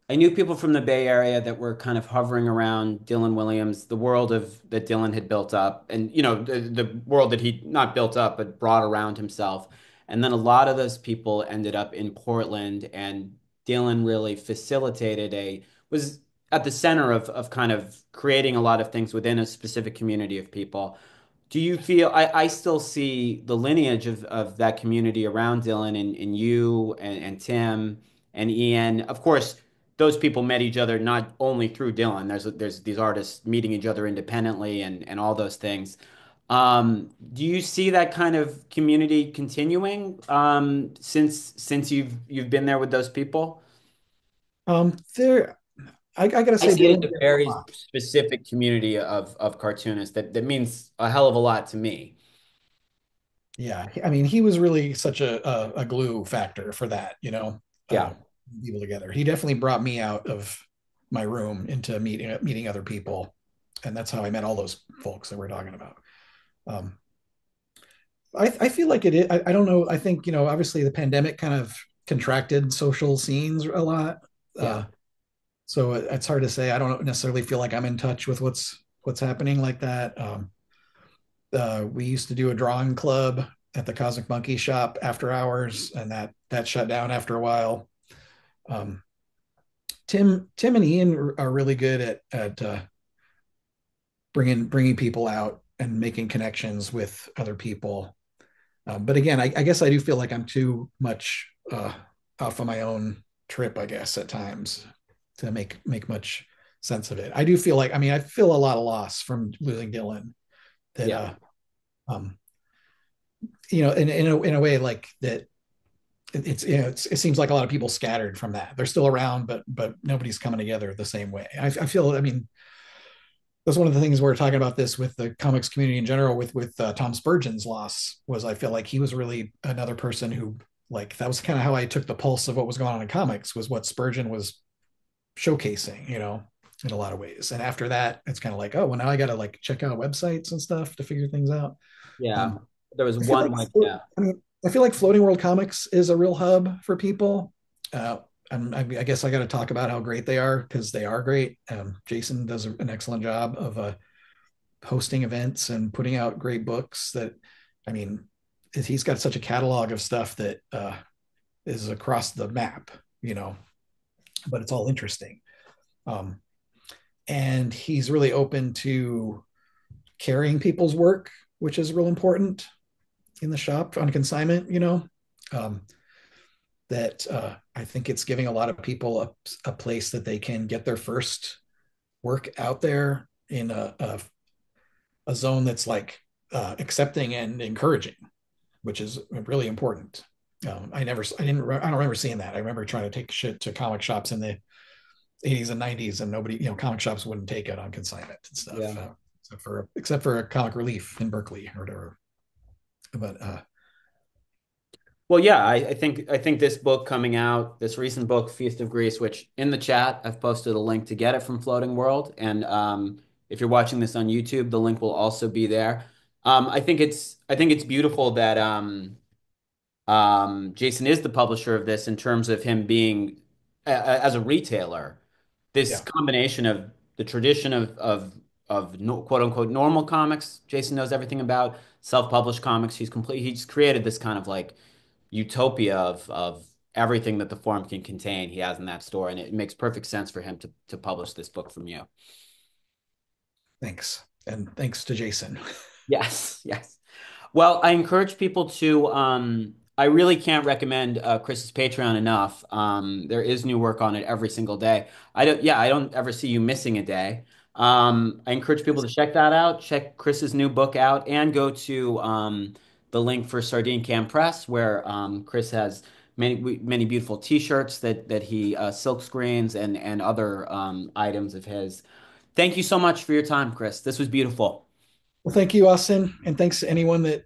I knew people from the Bay Area that were kind of hovering around Dylan Williams, the world of that Dylan had built up, and the world that he not built up but brought around himself. And then a lot of those people ended up in Portland, and Dylan really facilitated a was at the center of kind of creating a lot of things within a specific community of people. Do you feel I still see the lineage of that community around Dylan and you and Tim and Ian? Of course, those people met each other not only through Dylan. There's these artists meeting each other independently and all those things. Do you see that kind of community continuing since you've been there with those people? There, I gotta I say, see it Dylan as a did a very lot. specific community of cartoonists that means a hell of a lot to me. Yeah, I mean, he was really such a glue factor for that, Yeah. uh, people together. He definitely brought me out of my room into meeting other people, and that's how I met all those folks that we're talking about. Um, I feel like it is. I don't know. I think obviously the pandemic kind of contracted social scenes a lot, Yeah. uh, so it's hard to say. I don't necessarily feel like I'm in touch with what's happening like that. We used to do a drawing club at the Cosmic Monkey shop after hours, and that shut down after a while. Um, Tim and Ian are really good at bringing people out and making connections with other people. But again, I guess I do feel like I'm too much off on my own trip. I guess at times to make much sense of it. I do feel like I feel a lot of loss from losing Dylan. That Yeah. um, in a way like that it seems like a lot of people scattered from that. They're still around, but nobody's coming together the same way. I feel. I mean, that's one of the things we're talking about this with the comics community in general. With Tom Spurgeon's loss, was I feel like he was really another person who like that was kind of how I took the pulse of what was going on in comics was what Spurgeon was showcasing, in a lot of ways. And after that, it's kind of like, oh, well, now I got to like check out websites and stuff to figure things out. Yeah. Um, There was I feel one like like yeah. I mean, I feel like Floating World Comics is a real hub for people. I guess I got to talk about how great they are because they are great. Jason does an excellent job of hosting events and putting out great books. I mean, he's got such a catalog of stuff that is across the map, you know, but it's all interesting. Um, and he's really open to carrying people's work, which is real important in the shop on consignment, um, that I think it's giving a lot of people a place that they can get their first work out there in a zone that's like accepting and encouraging, which is really important. I don't remember seeing that. I remember trying to take shit to comic shops in the 80s and 90s, and nobody, comic shops wouldn't take it on consignment and stuff, Yeah. except for a Comic Relief in Berkeley or whatever. But Well, yeah, I think this book coming out, this recent book, Feast of Greece, which in the chat I've posted a link to get it from Floating World, and if you're watching this on YouTube, the link will also be there. I think it's beautiful that Jason is the publisher of this in terms of him being as a retailer, this Yeah. combination of the tradition of no, quote unquote normal comics, Jason knows everything about self-published comics. He's created this kind of like utopia of everything that the forum can contain. He has in that store, and it makes perfect sense for him to publish this book from you. Thanks. And thanks to Jason. Yes, yes. Well, I encourage people to, I really can't recommend Chris's Patreon enough. There is new work on it every single day. I don't ever see you missing a day. I encourage people to check that out, check Chris's new book out, and go to the link for Sardine Can Press, where Chris has many beautiful T-shirts that he silk screens and other items of his. Thank you so much for your time, Chris. This was beautiful. Well, thank you, Austin. And thanks to anyone that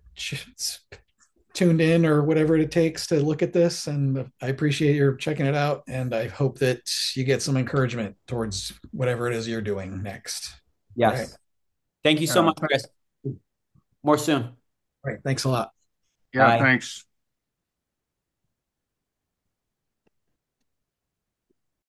tuned in or whatever it takes to look at this. And I appreciate your checking it out. And I hope that you get some encouragement towards whatever it is you're doing next. All right. Yes. Thank you so Yeah, much, Chris. More soon. All right. Thanks a lot. yeah, Bye. thanks.